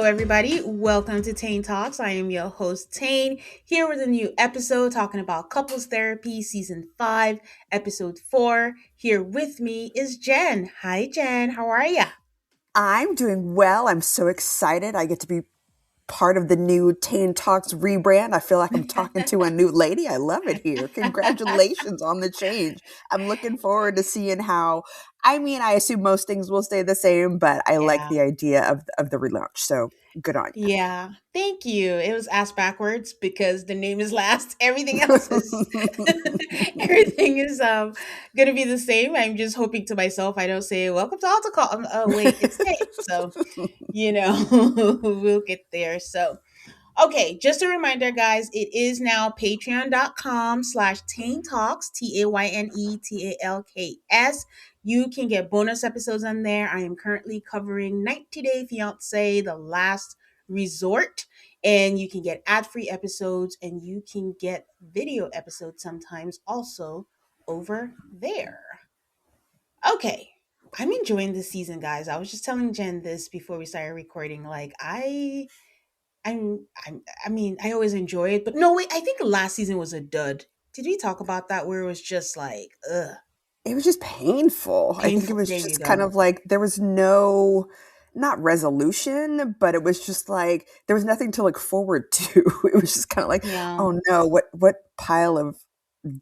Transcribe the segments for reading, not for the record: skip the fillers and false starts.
everybody. Welcome to Tane Talks. I am your host, Tane, here with a new episode talking about couples therapy, season 5, episode 4. Here with me is Jenn. Hi, Jenn. How are ya? I'm doing well. I'm so excited. I get to be part of the new Tane Talks rebrand. I feel like I'm talking to a new lady. I love it here. Congratulations on the change. I'm looking forward to seeing how, I assume most things will stay the same, but I like Yeah. the idea of the relaunch. So good on Yeah. Thank you. It was asked backwards because the name is last. Everything else is everything is gonna be the same. I'm just hoping to myself I don't say welcome to Alta Call. Oh wait, it's Tane. So we'll get there. So okay, just a reminder, guys, it is now patreon.com/Tane Talks, TAYNETALKS. You can get bonus episodes on there. I am currently covering 90 Day Fiance, The Last Resort, and you can get ad-free episodes and you can get video episodes sometimes also over there. Okay. I'm enjoying this season, guys. I was just telling Jen this before we started recording. Like I always enjoy it, but no, wait, I think last season was a dud. Did we talk about that where it was just like, ugh, It was just painful. I think it painful? was There you just kind go. of like there was no, not resolution, but it was just like there was nothing to look forward to. It was just kind of like, Yeah. oh no, what pile of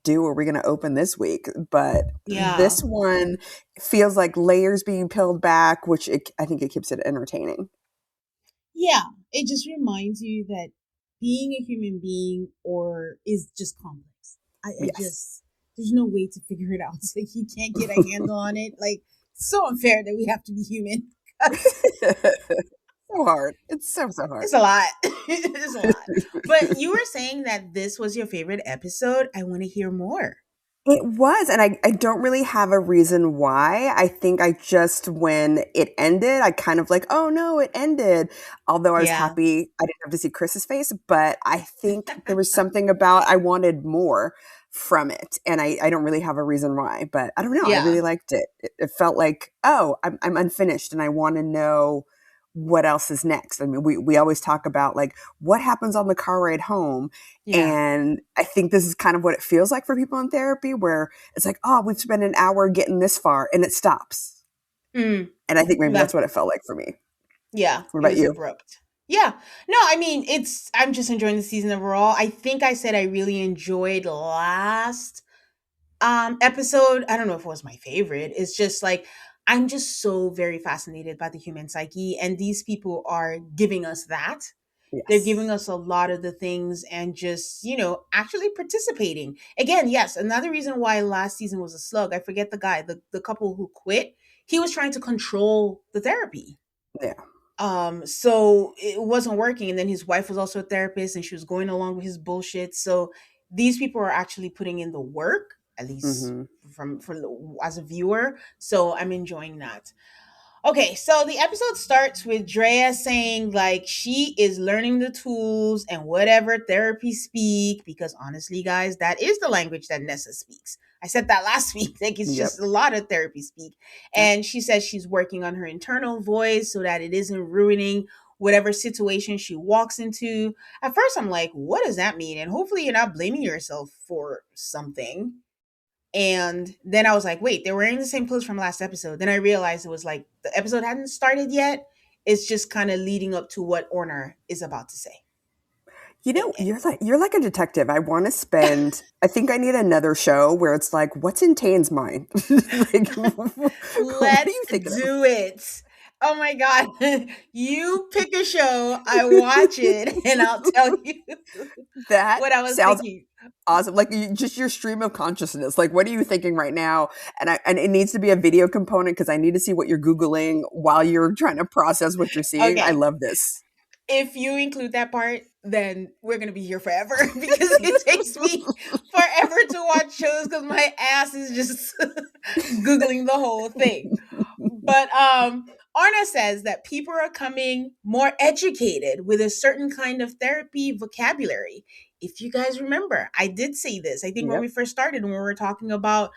do are we going to open this week? But Yeah. this one feels like layers being peeled back, which I think it keeps it entertaining. Yeah. It just reminds you that being a human being or is just complex. I Yes. just there's no way to figure it out. It's like you can't get a handle on it. Like it's so unfair that we have to be human. So hard. It's so hard. It's a lot. It's a lot. But you were saying that this was your favorite episode. I want to hear more. It was, and I don't really have a reason why. I think I just, when it ended, I kind of like, oh no, it ended. Although I was Yeah. happy I didn't have to see Chris's face, but I think there was something about I wanted more from it. And I don't really have a reason why, but I don't know. I Yeah. really liked it. It felt like, oh, I'm unfinished and I want to know what else is next. I mean, we always talk about like what happens on the car ride home, Yeah. and I think this is kind of what it feels like for people in therapy, where it's like, oh, we've spent an hour getting this far and it stops. Mm, And I think maybe that's that what it felt like for me. yeah, What it about was you? abrupt. Yeah. No, I mean, I'm just enjoying the season overall. I think I said I really enjoyed last episode. I don't know if it was my favorite. It's just like I'm just so very fascinated by the human psyche and these people are giving us that. They're giving Yes. us a lot of the things and just, actually participating. Again, yes, another reason why last season was a slug. I forget the guy, the couple who quit. He was trying to control the therapy. Yeah. So it wasn't working. And then his wife was also a therapist and she was going along with his bullshit. So these people are actually putting in the work, at least Hmm. as a viewer. So I'm enjoying that. Okay, so the episode starts with Drea saying like she is learning the tools and whatever therapy speak because honestly, guys, that is the language that Nessa speaks. I said that last week. Like it's Yep. just a lot of therapy speak. Yep. And she says she's working on her internal voice so that it isn't ruining whatever situation she walks into. At first, I'm like, what does that mean? And hopefully, you're not blaming yourself for something. And then I was like, wait, they're wearing the same clothes from last episode. Then I realized it was like the episode hadn't started yet. It's just kind of leading up to what Orner is about to say. You Eh, know, eh. you're like a detective. I want to spend. I think I need another show where it's like, what's in Tane's mind? Like, what are Let's you thinking of? do it. Oh my God. You pick a show, I watch it, and I'll tell you That what I was sounds thinking. awesome. Like just your stream of consciousness. Like, what are you thinking right now? And it needs to be a video component because I need to see what you're Googling while you're trying to process what you're seeing. I Okay. love this. If you include that part, then we're gonna be here forever because it takes me forever to watch shows because my ass is just googling the whole thing. But Arna says that people are coming more educated with a certain kind of therapy vocabulary. If you guys remember, I did say this. I think when we Yep. first started, when we were talking about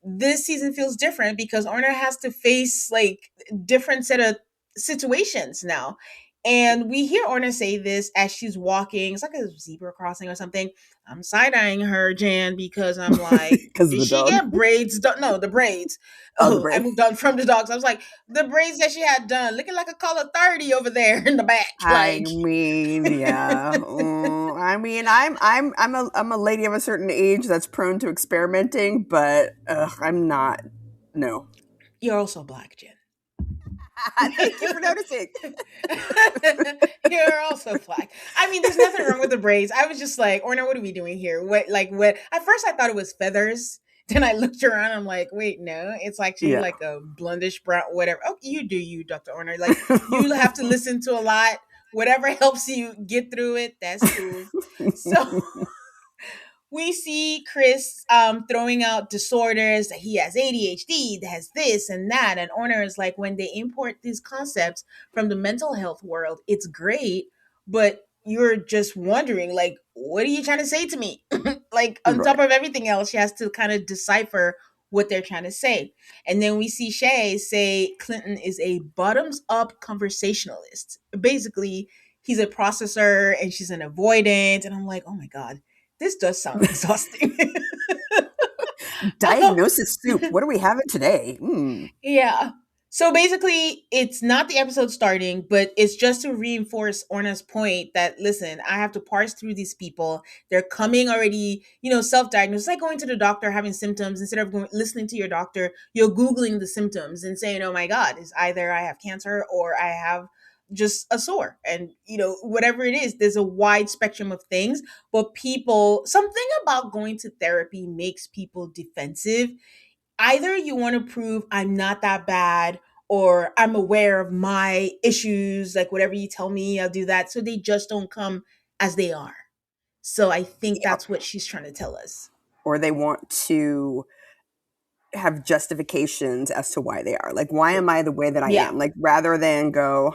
this season feels different because Arna has to face like different set of situations now And we hear Orna say this as she's walking. It's like a zebra crossing or something. I'm side eyeing her, Jan, because I'm like, Because of did the she dog. get braids done? No, the braids. Oh, the Oh, I brain. moved on from the dogs. I was like, the braids that she had done, looking like a color 30 over there in the back. I Like, mean, yeah. I mean, I'm a lady of a certain age that's prone to experimenting, but I'm not. No. you're also black, Jen. Thank you for noticing. You're also black. I mean, there's nothing wrong with the braids. I was just like, Orna, what are we doing here? What, like, what? At first, I thought it was feathers. Then I looked around. I'm like, wait, no, it's actually Yeah. like a blondish brown, whatever. Oh, you do you, Dr. Orna. Like, you have to listen to a lot. Whatever helps you get through it, that's cool. So we see Chris throwing out disorders that he has ADHD, that has this and that. And Orner is like, when they import these concepts from the mental health world, it's great, but you're just wondering, like, what are you trying to say to me? Like, on top Right. of everything else, she has to kind of decipher what they're trying to say. And then we see Shay say Clinton is a bottoms up conversationalist. Basically, he's a processor and she's an avoidant. And I'm like, oh my God, this does sound exhausting. um, Diagnosis soup. What are we having today? Mm. yeah. So basically, it's not the episode starting, but it's just to reinforce Orna's point that, listen, I have to parse through these people. They're coming already, self-diagnosed. It's like going to the doctor having symptoms. Instead of listening to your doctor, you're Googling the symptoms and saying, oh my God, it's either I have cancer or I have just a sore. And, whatever it is, there's a wide spectrum of things. But something about going to therapy makes people defensive. Either you want to prove I'm not that bad, or I'm aware of my issues, like whatever you tell me, I'll do that. So they just don't come as they are. So I think Yeah. that's what she's trying to tell us. Or they want to have justifications as to why they are. Like, why am I the way that I Yeah. am? Like, rather than go,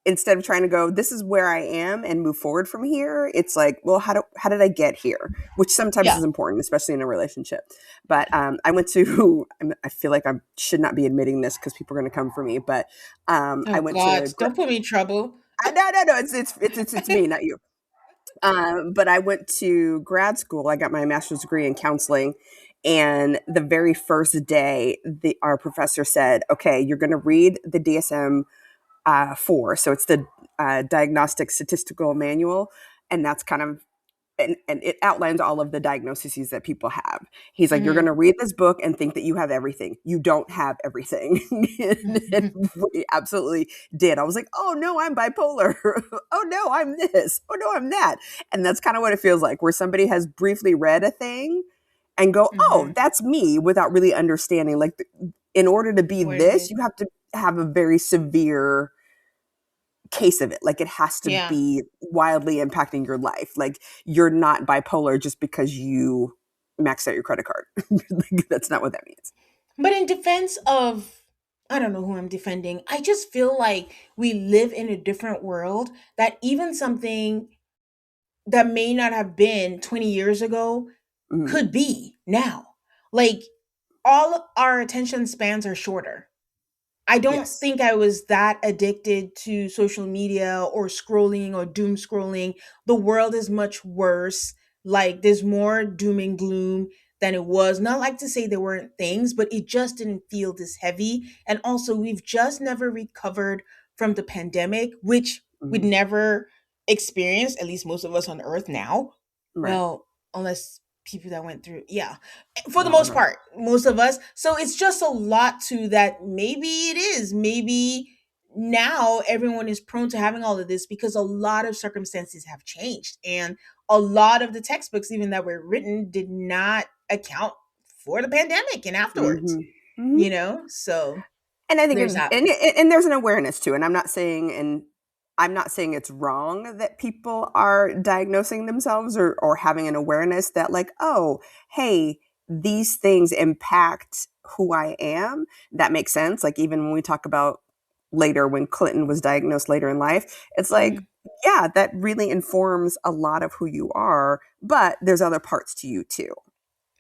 instead of trying to go, this is where I am and move forward from here, it's like, well, how did I get here? Which sometimes Yeah. is important, especially in a relationship. But I went to, I feel like I should not be admitting this because people are going to come for me, but I Oh went God, to, don't put me in trouble. no, it's me, not you. But I went to grad school. I got my master's degree in counseling. And the very first day, our professor said, okay, you're going to read the DSM 4. So it's the Diagnostic Statistical Manual. And that's kind of, and it outlines all of the diagnoses that people have. He's like, you're going Hmm. to read this book and think that you have everything. You don't have everything. And we absolutely did. I was like, oh no, I'm bipolar. Oh no, I'm this. Oh no, I'm that. And that's kind of what it feels like, where somebody has briefly read a thing and go, oh, Hmm. that's me, without really understanding. Like, in order to be What it this, is. you have to have a very severe case of it. Like, it has to Yeah. be wildly impacting your life. Like, you're not bipolar just because you maxed out your credit card. Like, that's not what that means. But in defense of, I don't know who I'm defending, I just feel like we live in a different world that even something that may not have been 20 years ago Mhm. could be now. Like, all our attention spans are shorter. I don't Yes. think I was that addicted to social media or scrolling or doom scrolling. The world is much worse. Like, there's more doom and gloom than it was. Not like to say there weren't things, but it just didn't feel this heavy. And also, we've just never recovered from the pandemic, which we'd Mhm. never experienced, at least most of us on earth now. Right. Well, unless people that went through, yeah, for the Oh, most no. part, most of us. So it's just a lot to that. Maybe it is. Maybe now everyone is prone to having all of this because a lot of circumstances have changed. And a lot of the textbooks, even that were written, did not account for the pandemic and afterwards, Mhm. Mhm. So And I think, there's that. and there's an awareness too. And I'm not saying it's wrong that people are diagnosing themselves, or having an awareness that, like, oh, hey, these things impact who I am. That makes sense. Like, even when we talk about later, when Clinton was diagnosed later in life, it's like, Mhm. yeah, that really informs a lot of who you are, but there's other parts to you too.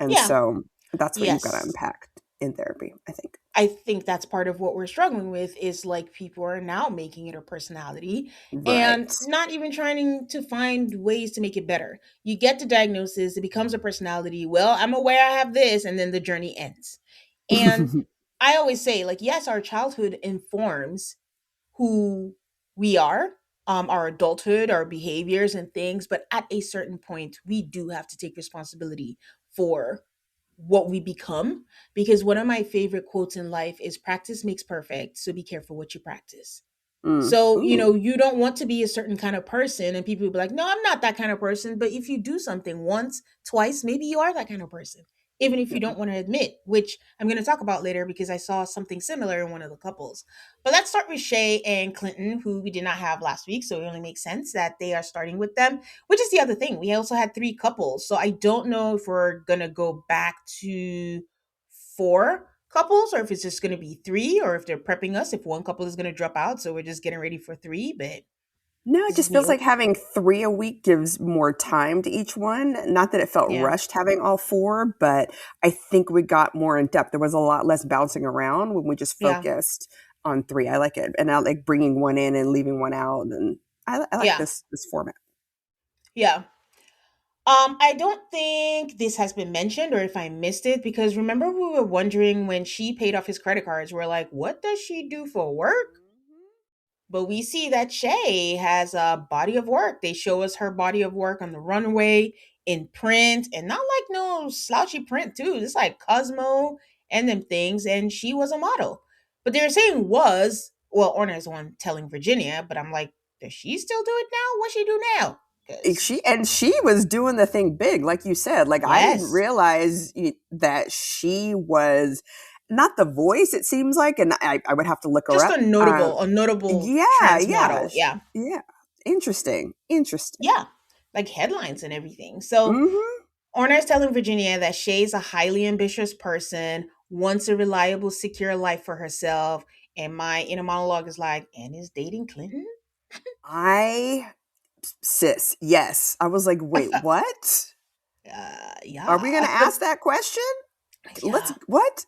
And Yeah. so that's what you've got to Yes. unpack in therapy, I think. I think that's part of what we're struggling with is like people are now making it a personality and Right. not even trying to find ways to make it better. You get the diagnosis, it becomes a personality. Well, I'm aware I have this, and then the journey ends. And I always say, like, yes, our childhood informs who we are, our adulthood, our behaviors and things, but at a certain point, we do have to take responsibility for what we become. Because one of my favorite quotes in life is practice makes perfect. So be careful what you practice. Mm. So, Ooh. you don't want to be a certain kind of person, and people will be like, no, I'm not that kind of person. But if you do something once, twice, maybe you are that kind of person, even if you don't want to admit, which I'm going to talk about later because I saw something similar in one of the couples. But let's start with Shay and Clinton, who we did not have last week. So it only makes sense that they are starting with them, which is the other thing. We also had three couples. So I don't know if we're going to go back to four couples or if it's just going to be three or if they're prepping us if one couple is going to drop out, so we're just getting ready for three. But No, it this is just me. feels like having 3 a week gives more time to each one. Not that it felt Yeah, rushed having all 4, but I think we got more in depth. There was a lot less bouncing around when we just yeah, focused on 3. I like it, and I like bringing one in and leaving one out, and I like yeah, this format. yeah. I don't think this has been mentioned or if I missed it because remember we were wondering when she paid off his credit cards, we're like, what does she do for work? But we see that Shay has a body of work. They show us her body of work on the runway in print and not like no slouchy print too. It's like Cosmo and them things. And she was a model. But they're saying was, well, Orna is the one telling Virginia, but I'm like, does she still do it now? What she do now? Because She was doing the thing big, like you said. Like I didn't yes, realize that she was not the voice. It seems like, and I would have to look her just up. a notable Yeah, trans yeah, model. Yeah. yeah. Interesting, interesting. Yeah. Like headlines and everything. So Hmm. Orna is telling Virginia that Shay's a highly ambitious person, wants a reliable, secure life for herself. And my inner monologue is like, and is dating Clinton? I sis, yes. I was like, wait, what? Are we going to Yeah. But ask that question? Let's yeah. what?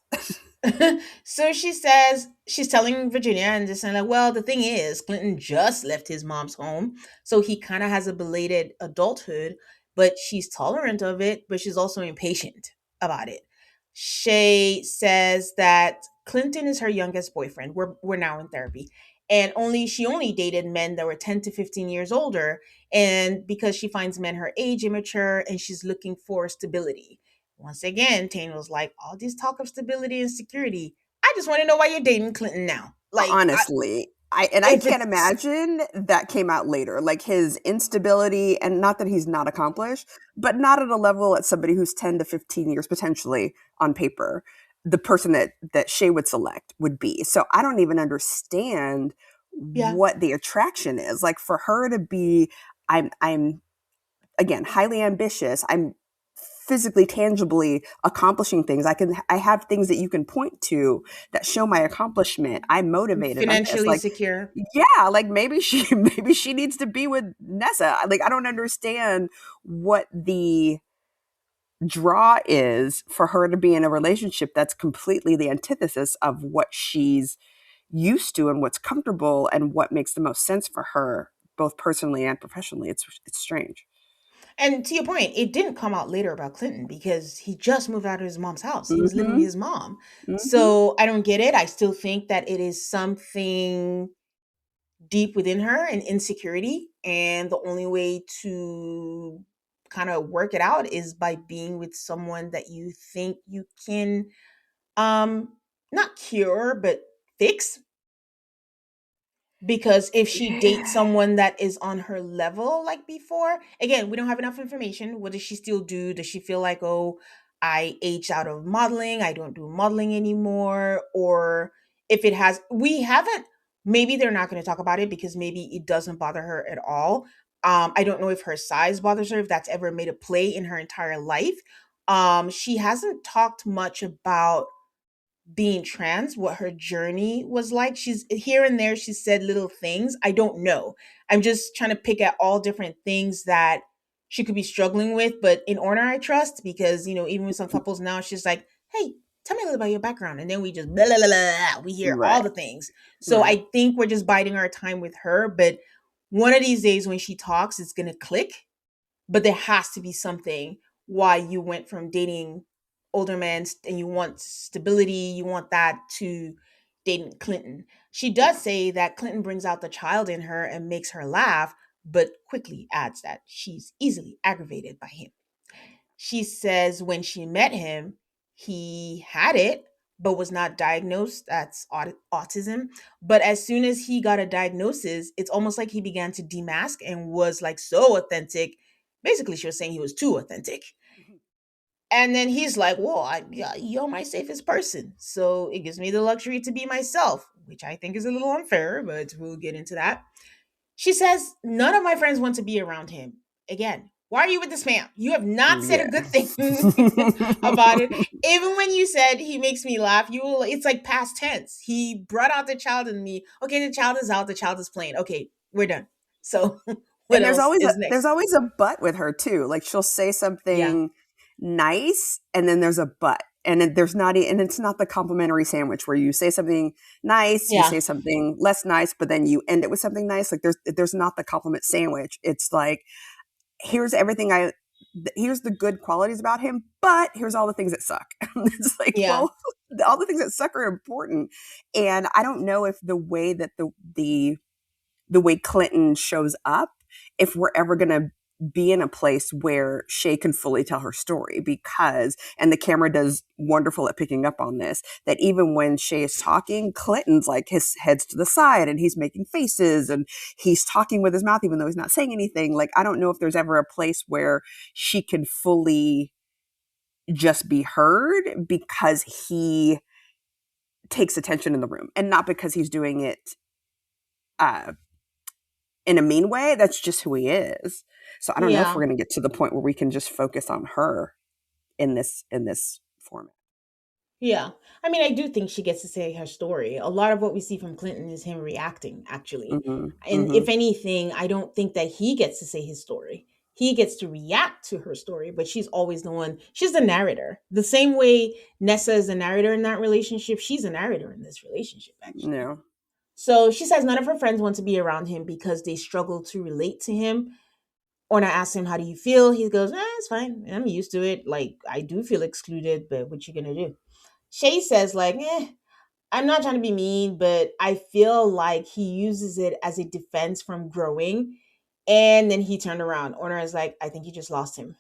So she says she's telling Virginia and just saying like, well, the thing is, Clinton just left his mom's home, so he kind of has a belated adulthood, but she's tolerant of it, but she's also impatient about it. Shay says that Clinton is her youngest boyfriend. We're now in therapy. And she only dated men that were 10 to 15 years older. And because she finds men her age immature and she's looking for stability. Once again, Tane was like, all this talk of stability and security. I just want to know why you're dating Clinton now. Like, Honestly, I if can't it's, imagine that came out later. Like his instability, and not that he's not accomplished, but not at a level at somebody who's 10 to 15 years potentially on paper, the person that Shay would select would be. So I don't even understand yeah, what the attraction is. Like for her to be, I'm again highly ambitious. I'm physically tangibly accomplishing things. I have things that you can point to that show my accomplishment. I'm motivated. I'm this. financially Like secure. yeah, like maybe she maybe she needs to be with Nessa. Like I don't understand what the draw is for her to be in a relationship that's completely the antithesis of what she's used to and what's comfortable and what makes the most sense for her both personally and professionally. It's strange. And to your point, it didn't come out later about Clinton because he just moved out of his mom's house. He was living with Mhm. his mom. Mhm. So I don't get it. I still think that it is something deep within her and insecurity. And the only way to kind of work it out is by being with someone that you think you can um not cure but fix, because if she dates Yeah. someone that is on her level like before, again, we don't have enough information. What does she still do? Does she feel like, oh, I aged out of modeling, I don't do modeling anymore? Or if it has, we haven't, maybe they're not going to talk about it because maybe it doesn't bother her at all. I don't know if her size bothers her, if that's ever made a play in her entire life. She hasn't talked much about being trans, what her journey was like. She's here and there, she said little things. I don't know. I'm just trying to pick at all different things that she could be struggling with. But in Order, I trust because, even with some couples now, she's like, hey, tell me a little about your background. And then we just, blah, blah, blah, blah, we hear all Right. the things. So Right. I think we're just biding our time with her. But one of these days when she talks, it's going to click. But there has to be something why you went from dating older men and you want stability, you want that, to dating Clinton. She does say that Clinton brings out the child in her and makes her laugh, but quickly adds that she's easily aggravated by him. She says when she met him, he had it, but was not diagnosed. That's autism. But as soon as he got a diagnosis, it's almost like he began to demask and was like so authentic. Basically, she was saying he was too authentic. And then he's like, well, yeah, you're my safest person. So it gives me the luxury to be myself, which I think is a little unfair, but we'll get into that. She says, none of my friends want to be around him. Again, why are you with this man? You have not said a Yeah. good thing about it. Even when you said he makes me laugh, it's like past tense. He brought out the child in me. Okay, the child is out, the child is playing. Okay, we're done. So what And there's else always is there's next? always a but with her too. Like she'll say Yeah. something nice and then there's a but. And then there's not and it's not the complimentary sandwich where you say something nice, you Yeah. say something less nice, but then you end it with something nice. Like there's not the compliment sandwich. It's like here's everything here's the good qualities about him, but here's all the things that suck. It's like, Yeah. well, all the things that suck are important. And I don't know if the way that the way Clinton shows up, if we're ever going to be in a place where Shay can fully tell her story, because, and the camera does wonderful at picking up on this, that even when Shay is talking, Clinton's like his head's to the side and he's making faces and he's talking with his mouth, even though he's not saying anything. Like, I don't know if there's ever a place where she can fully just be heard because he takes attention in the room and not because he's doing it uh, in a mean way. That's just who he is. So I don't know if Yeah. we're going to get to the point where we can just focus on her in this format. Yeah. I mean, I do think she gets to say her story. A lot of what we see from Clinton is him reacting, actually. Hmm. And Hmm. if anything, I don't think that he gets to say his story. He gets to react to her story, but she's always the one, she's the narrator. The same way Nessa is the narrator in that relationship, she's a narrator in this relationship, actually. No. So she says none of her friends want to be around him because they struggle to relate to him. Or I ask him, how do you feel? He goes, it's fine. I'm used to it. Like, I do feel excluded, but what you gonna do? Shay says, like, I'm not trying to be mean, but I feel like he uses it as a defense from growing. And then he turned around. Orner is like, I think you just lost him.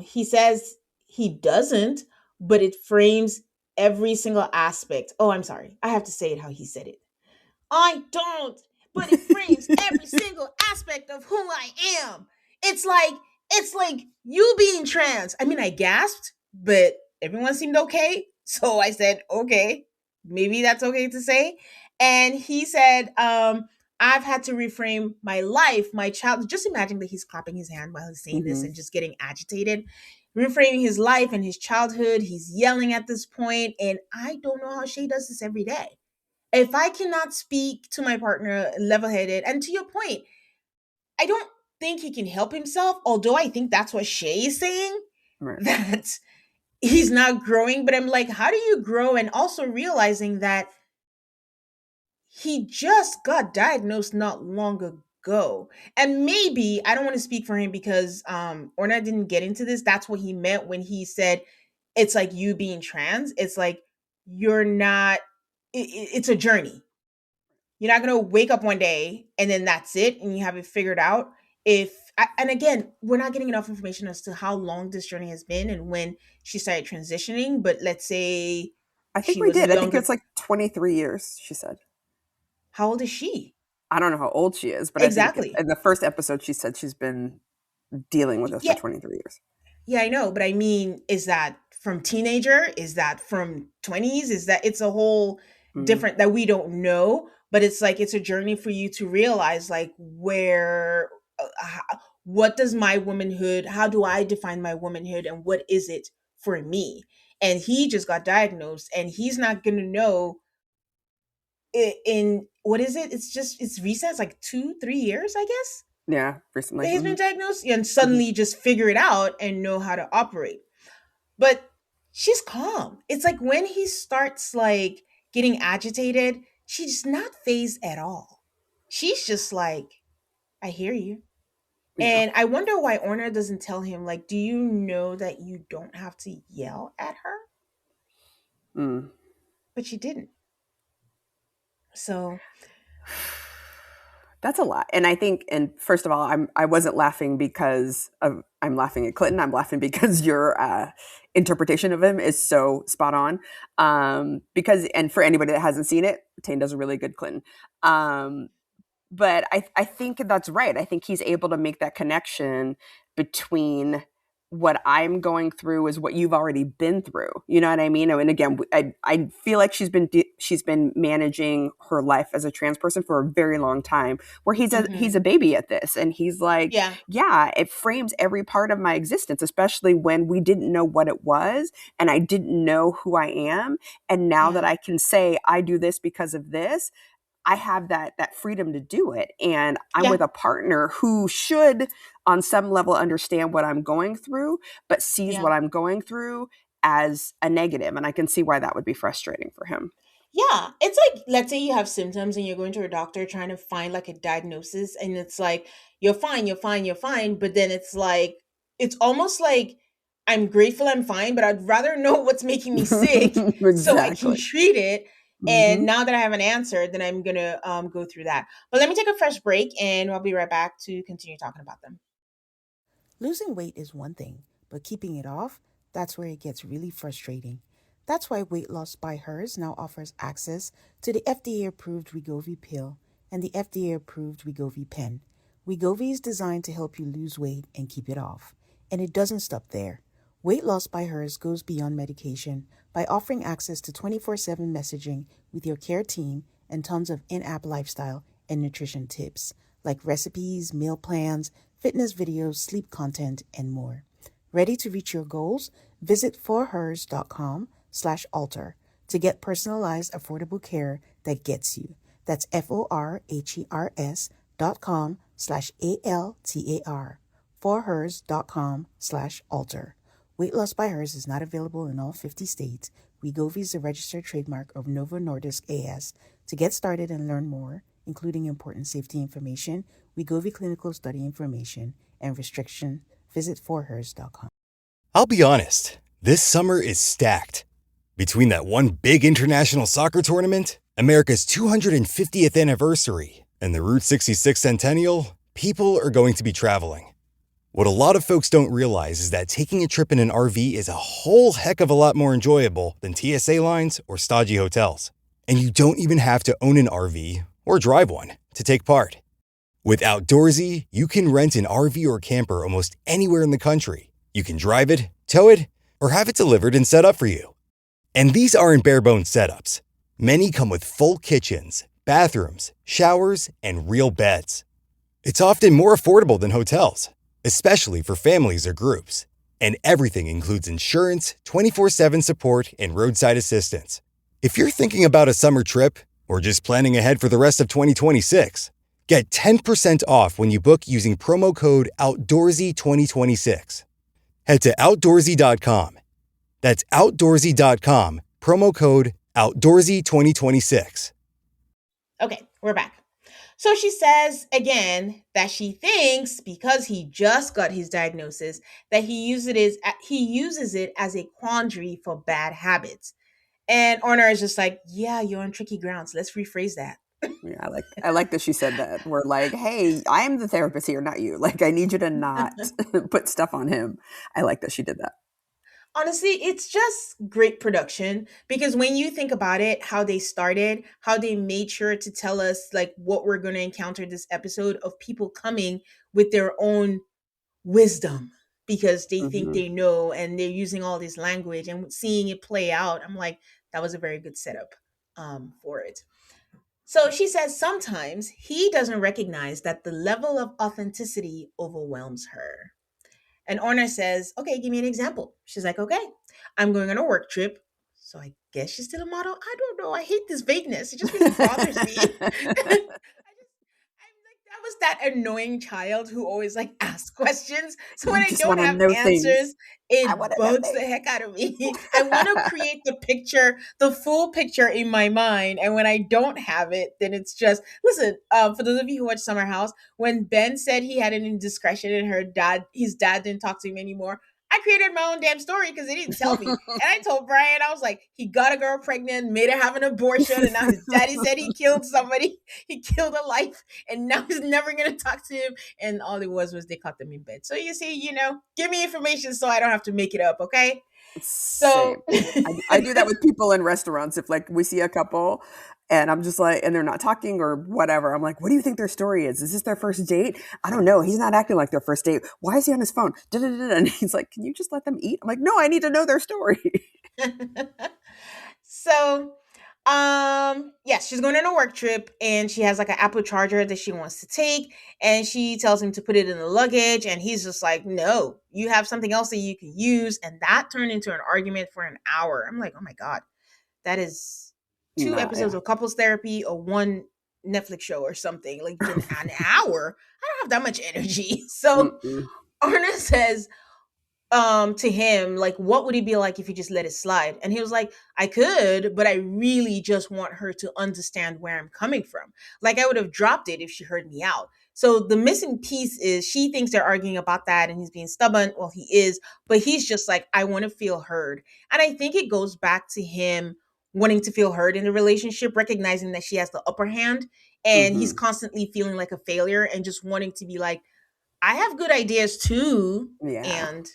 He says he doesn't, but it frames every single aspect. Oh, I'm sorry. I have to say it how he said it. I don't, but it frames every single aspect of who I am. It's like it's like you being trans. I mean, I gasped, but everyone seemed okay. So I said, okay, maybe that's okay to say. And he said, I've had to reframe my life, my child. Just imagine that he's clapping his hand while he's saying this Hmm. and just getting agitated. Reframing his life and his childhood. He's yelling at this point, and I don't know how Shay does this every day. If I cannot speak to my partner level headed, and to your point, I don't think he can help himself, although I think that's what Shay is saying, Right. that he's not growing. But I'm like, how do you grow? And also realizing that he just got diagnosed not long ago. And maybe, I don't want to speak for him because Orna didn't get into this. That's what he meant when he said it's like you being trans. It's like you're not, it's a journey. You're not going to wake up one day and then that's it and you have it figured out. And again, we're not getting enough information as to how long this journey has been and when she started transitioning. But let's say I think she we was did. I think younger. it's like 23 years, she said. How old is she? I don't know how old she is, but I think Exactly. in the first episode she said she's been dealing with this for Yeah, 23 years. yeah, I know. But I mean, is that from teenager? Is that from 20s? Is that it's a whole Hmm. different that we don't know? But it's like it's a journey for you to realize like where what does my womanhood, how do I define my womanhood and what is it for me? And he just got diagnosed and he's not going to know in what is it? It's just it's recent, it's like 2 3 years, I guess, Yeah, recently. that he's Hmm. been diagnosed and Hmm. suddenly just figure it out and know how to operate. But she's calm. calm. It's like when he starts like getting agitated, she's not phased at all. She's just like, I hear you. Yeah. And I wonder why Orna doesn't tell him, like, do you know that you don't have to yell at her? Mm. But she didn't. So, That's a lot. And I think, and first of all, I wasn't laughing because of, I'm laughing at Clinton. I'm laughing because your interpretation of him is so spot on. Because, and for anybody that hasn't seen it, Tane does a really good Clinton. Um, but I think that's right. I think he's able to make that connection between what I'm going through is what you've already been through. You know what I mean? And again, I feel like she's been managing her life as a trans person for a very long time. Where he's a mhm. baby at this, and he's like, Yeah, yeah, it frames every part of my existence, especially when we didn't know what it was, and I didn't know who I am. And now that yeah, I can say I do this because of this, I have that freedom to do it. And I'm yeah, with a partner who should on some level understand what I'm going through, but sees yeah. what I'm going through as a negative. And I can see why that would be frustrating for him. Yeah, it's like, let's say you have symptoms and you're going to a doctor trying to find like a diagnosis, and it's like, you're fine, you're fine, you're fine. But then it's like, it's almost like, I'm grateful I'm fine, but I'd rather know what's making me sick so I can Exactly. treat it. And Hmm. now that I have an answer, then I'm going to go through that. But let me take a fresh break and I'll be right back to continue talking about them. Losing weight is one thing, but keeping it off, that's where it gets really frustrating. That's why Weight Loss by Hers now offers access to the FDA approved Wegovy pill and the FDA approved Wegovy pen. Wegovy is designed to help you lose weight and keep it off. And it doesn't stop there. Weight Loss by Hers goes beyond medication by offering access to 24/7 messaging with your care team and tons of in app lifestyle and nutrition tips like recipes, meal plans, fitness videos, sleep content, and more. Ready to reach your goals? Visit forhers.com/alter to get personalized, affordable care that gets you. That's forhers.com/altar. Forhers.com/alter. Weight Loss by Hers is not available in all 50 states. Wegovy is a registered trademark of Novo Nordisk AS. To get started and learn more, including important safety information, Wegovy clinical study information, and restriction, visit forhers.com. I'll be honest, this summer is stacked. Between that one big international soccer tournament, America's 250th anniversary, and the Route 66 Centennial, people are going to be traveling. What a lot of folks don't realize is that taking a trip in an RV is a whole heck of a lot more enjoyable than TSA lines or stodgy hotels. And you don't even have to own an RV or drive one to take part. With Outdoorsy, you can rent an RV or camper almost anywhere in the country. You can drive it, tow it, or have it delivered and set up for you. And these aren't bare-bones setups. Many come with full kitchens, bathrooms, showers, and real beds. It's often more affordable than hotels, especially for families or groups. And everything includes insurance, 24/7 support, and roadside assistance. If you're thinking about a summer trip or just planning ahead for the rest of 2026, get 10% off when you book using promo code OUTDOORSY2026. Head to outdoorsy.com. That's outdoorsy.com, promo code OUTDOORSY2026. Okay, we're back. So she says again that she thinks because he just got his diagnosis that he uses it as a quandary for bad habits. And Orner is just like, yeah, you're on tricky grounds. Let's rephrase that. Yeah, I like that she said that. We're like, hey, I'm the therapist here, not you. Like, I need you to not put stuff on him. I like that she did that. Honestly, it's just great production because when you think about it, how they started, how they made sure to tell us like what we're going to encounter this episode of people coming with their own wisdom because they think Hmm. they know and they're using all this language and seeing it play out. I'm like, that was a very good setup for it. So she says sometimes he doesn't recognize that the level of authenticity overwhelms her. And Orna says, okay, give me an example. She's like, okay, I'm going on a work trip. So I guess she's still a model. I don't know. I hate this vagueness. It just really bothers me. I was that annoying child who always like asks questions. So when You I just don't want to have know things. answers, I it want to know bugs the things. heck out of me. I want to create the picture, the full picture in my mind. And when I don't have it, then it's just listen, for those of you who watch Summer House, when Ben said he had an indiscretion and his dad didn't talk to him anymore, I created my own damn story because they didn't tell me. And I told Brian, I was like, he got a girl pregnant, made her have an abortion, and now his daddy said he killed somebody. He killed a life, and now he's never gonna talk to him. And all it was they caught them in bed. So you see, give me information so I don't have to make it up, okay? Same. So I do that with people in restaurants. If like we see a couple and I'm just like, and they're not talking or whatever, I'm like, what do you think their story is? Is this their first date? I don't know. He's not acting like their first date. Why is he on his phone? Da-da-da-da. And he's like, can you just let them eat? I'm like, no, I need to know their story. so yes, she's going on a work trip and she has like an Apple charger that she wants to take, and she tells him to put it in the luggage, and he's just like, no, you have something else that you can use. And that turned into an argument for an hour. I'm like, oh my god, that is two No, episodes yeah. of couples therapy or one Netflix show or something, like an hour. I don't have that much energy. So Mm-mm. Arna says to him, like, what would it be like if you just let it slide? And he was like, I could, but I really just want her to understand where I'm coming from. Like, I would have dropped it if she heard me out. So the missing piece is she thinks they're arguing about that and he's being stubborn. Well, he is, but he's just like, I want to feel heard. And I think it goes back to him wanting to feel heard in the relationship, recognizing that she has the upper hand, and he's Mm-hmm. constantly feeling like a failure and just wanting to be like, I have good ideas too. Yeah. And,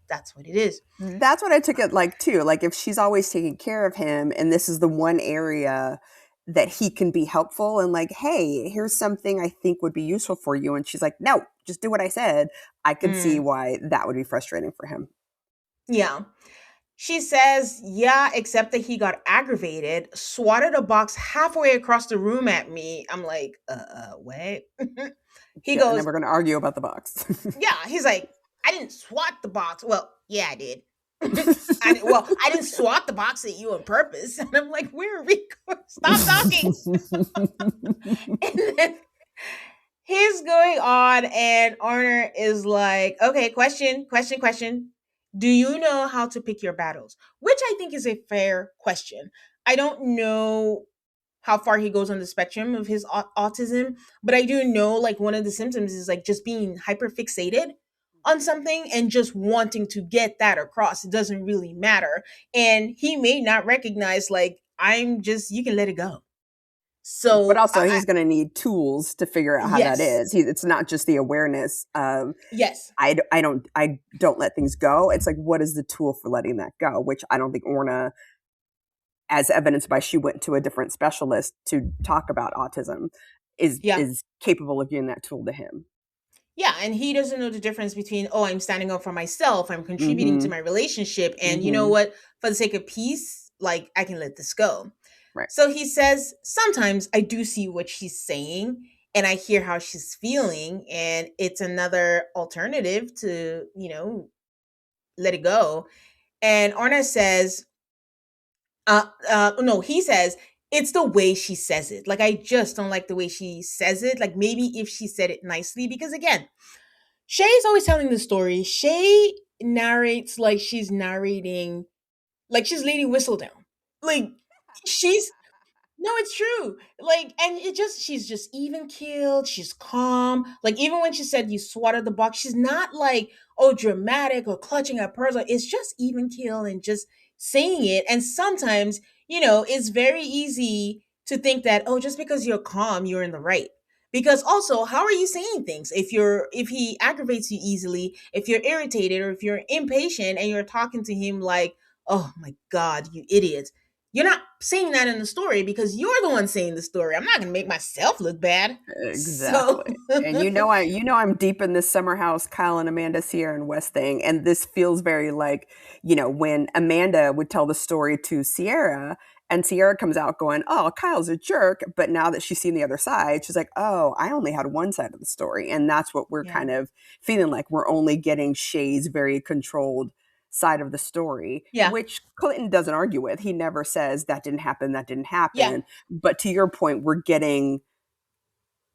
that's what it is. That's what I took it like too. Like if she's always taking care of him and this is the one area that he can be helpful and like, hey, here's something I think would be useful for you. And she's like, no, just do what I said. I could see Mm, why that would be frustrating for him. yeah. She says, yeah, except that he got aggravated, swatted a box halfway across the room at me. I'm like, what? He Yeah, and then goes, we're going to argue about the box. yeah. He's like, I didn't swat the box. Well, yeah, I did. I didn't swat the box at you on purpose. And I'm like, where are we going? Stop talking. And then he's going on, and Arner is like, okay, question. Do you know how to pick your battles? Which I think is a fair question. I don't know how far he goes on the spectrum of his autism, but I do know like one of the symptoms is like just being hyper fixated on something and just wanting to get that across. It doesn't really matter. And he may not recognize, like, you can let it go. But So, also, he's going to need tools to figure out how that yes, is. It's not just the awareness of yes, I don't let things go. It's like, what is the tool for letting that go? Which I don't think Orna, as evidenced by she went to a different specialist to talk about autism, is yeah. is capable of giving that tool to him. Yeah, and he doesn't know the difference between, oh, I'm standing up for myself, I'm contributing to Mm-hmm. my relationship, and you know Mm-hmm. what? For the sake of peace, like, I can let this go. Right. So he says, sometimes I do see what she's saying and I hear how she's feeling, and it's another alternative to, let it go. And Orna says, no, he says, it's the way she says it. Like, I just don't like the way she says it. Like, maybe if she said it nicely, because again, Shay is always telling the story. Shay narrates like she's Lady Whistledown. Like she's no, it's true. Like, and she's just even keeled. She's calm. Like, even when she said you swatted the box, she's not like, oh, dramatic or clutching at pearls. Like, it's just even keeled and just saying it. And sometimes, it's very easy to think that, oh, just because you're calm, you're in the right. Because also, how are you saying things? If he aggravates you easily, if you're irritated or if you're impatient and you're talking to him like, oh my God, you idiot, you're not saying that in the story because you're the one saying the story. I'm not going to make myself look bad. So, Exactly. And I'm deep in this Summer House, Kyle and Amanda, Sierra and West thing. And this feels very like, when Amanda would tell the story to Sierra and Sierra comes out going, oh, Kyle's a jerk. But now that she's seen the other side, she's like, oh, I only had one side of the story. And that's what we're yeah. kind of feeling like. We're only getting Shay's very controlled side of the story, Yeah. which Clinton doesn't argue with. He never says that didn't happen, that didn't Yeah. happen. But to your point, we're getting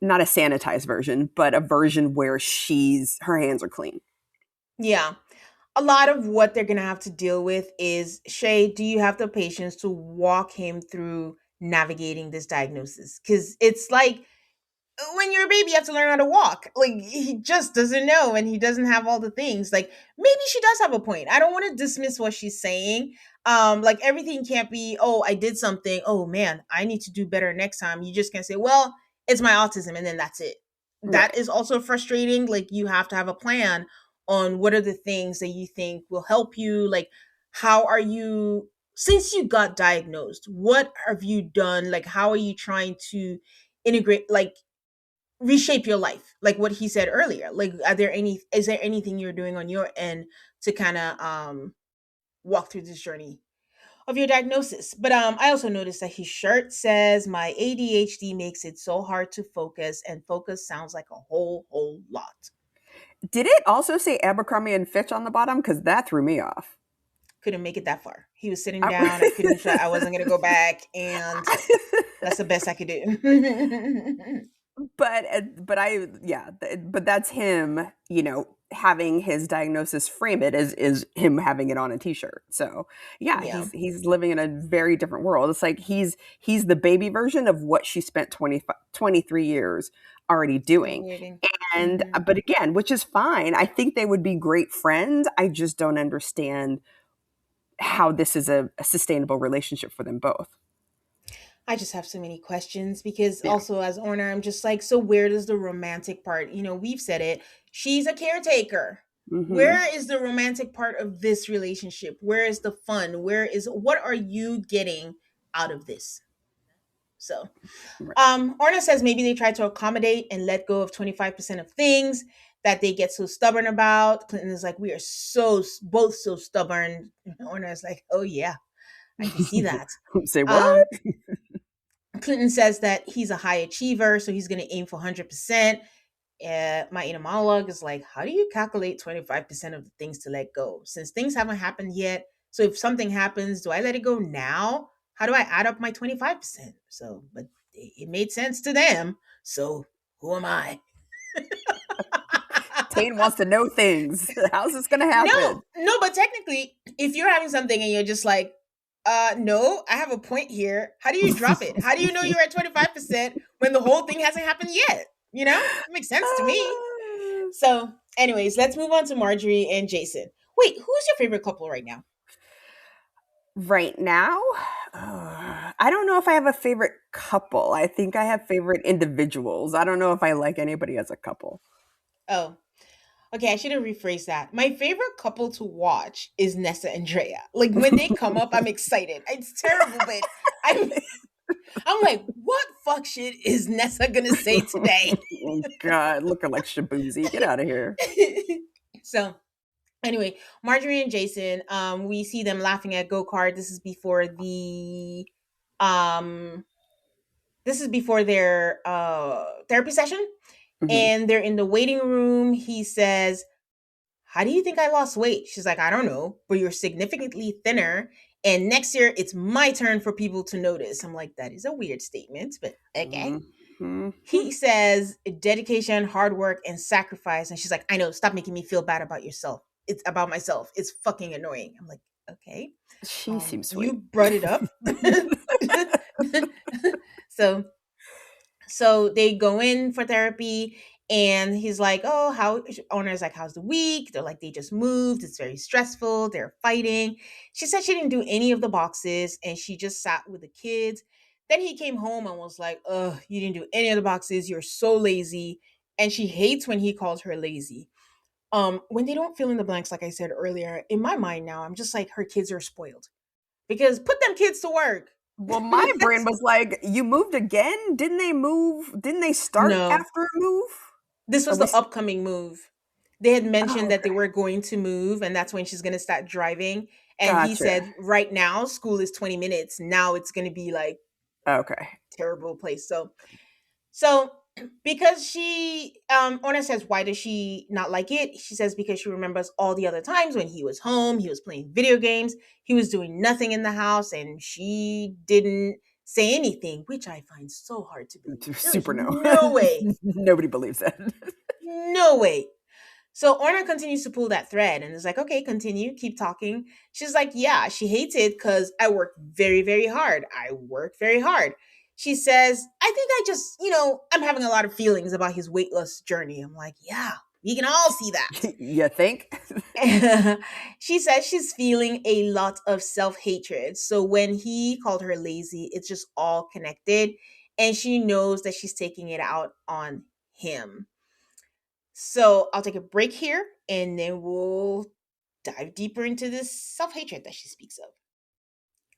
not a sanitized version, but a version where her hands are clean. Yeah. A lot of what they're going to have to deal with is, Shay, do you have the patience to walk him through navigating this diagnosis? Because it's like when you're a baby, you have to learn how to walk. Like, he just doesn't know and he doesn't have all the things. Like, maybe she does have a point. I don't want to dismiss what she's saying. Like, everything can't be, oh, I did something. Oh, man, I need to do better next time. You just can't say, well, it's my autism, and then that's it. That Right. is also frustrating. Like, you have to have a plan on what are the things that you think will help you. Like, how are you, since you got diagnosed, what have you done? Like, how are you trying to integrate, like, reshape your life, like what he said earlier? Like, is there anything you're doing on your end to kind of walk through this journey of your diagnosis? But I also noticed that his shirt says, my ADHD makes it so hard to focus, and focus sounds like a whole lot. Did it also say Abercrombie and Fitch on the bottom? Because that threw me off. Couldn't make it that far. He was sitting down. I couldn't try, I wasn't gonna go back, and that's the best I could do. But that's him, having his diagnosis frame it is him having it on a t-shirt. So yeah, Yeah. he's living in a very different world. It's like he's the baby version of what she spent 23 years already doing. Navigating. And Mhm. but again, which is fine. I think they would be great friends. I just don't understand how this is a sustainable relationship for them both. I just have so many questions because Yeah. also as owner, I'm just like, so where does the romantic part? We've said it. She's a caretaker. Hmm. Where is the romantic part of this relationship? Where is the fun? What are you getting out of this? So, Right. Orna says maybe they try to accommodate and let go of 25% of things that they get so stubborn about. Clinton is like, we are both so stubborn. Orna is like, oh yeah, I can see that. Say what? Um, Clinton says that he's a high achiever, so he's going to aim for 100%. My inner monologue is like, how do you calculate 25% of the things to let go? Since things haven't happened yet, so if something happens, do I let it go now? How do I add up my 25%? So, but it made sense to them. So, who am I? Tane wants to know things. How's this going to No, happen? no, but technically, if you're having something and you're just like, no, I have a point here. How do you drop it? How do you know you're at 25% when the whole thing hasn't happened yet? It makes sense to me. So, anyways, let's move on to Marjorie and Jason. Wait, who's your favorite couple right now? Right now, I don't know if I have a favorite couple. I think I have favorite individuals. I don't know if I like anybody as a couple. Oh, okay, I should have rephrased that. My favorite couple to watch is Nessa and Drea. Like when they come up, I'm excited. It's terrible, but I'm I'm like, what fuck shit is Nessa gonna say today? Oh God, looking like Shabuzi. Get out of here. So anyway, Marjorie and Jason, we see them laughing at go-kart. Um this is before their therapy session. Hmm. And they're in the waiting room. He says, how do you think I lost weight? She's like, I don't know, but you're significantly thinner. And next year, it's my turn for people to notice. I'm like, that is a weird statement, but okay. Hmm. He says, dedication, hard work, and sacrifice. And she's like, I know, stop making me feel bad about yourself. It's about myself. It's fucking annoying. I'm like, okay. She seems You sweet. brought it up. so so they go in for therapy, and he's like, oh, how owner's like, how's the week? They're like, they just moved, it's very stressful, they're fighting. She said she didn't do any of the boxes and she just sat with the kids. Then he came home and was like, oh, you didn't do any of the boxes, you're so lazy. And she hates when he calls her lazy. When they don't fill in the blanks, like I said earlier, in my mind now, I'm just like, her kids are spoiled, because put them kids to work. Well, my brain was like, you moved again? Didn't they move? Didn't they start No, after a move? this Are was we? the upcoming move. They had mentioned Oh, that they okay. were going to move, and that's when she's going to start driving. And he Gotcha. said, right now, school is 20 minutes. Now it's going to be like Okay. terrible place. So because she, Ona says, why does she not like it? She says, because she remembers all the other times when he was home, he was playing video games, he was doing nothing in the house, and she didn't say anything, which I find so hard to believe. There is Super no. no way, Nobody believes that. no way. So Orna continues to pull that thread and is like, okay, continue, keep talking. She's like, yeah, she hates it because I work very, very hard. I work very hard. She says, I think I just, I'm having a lot of feelings about his weight loss journey. I'm like, yeah, we can all see that. You think? She says she's feeling a lot of self hatred. So when he called her lazy, it's just all connected. And she knows that she's taking it out on him. So I'll take a break here and then we'll dive deeper into this self hatred that she speaks of.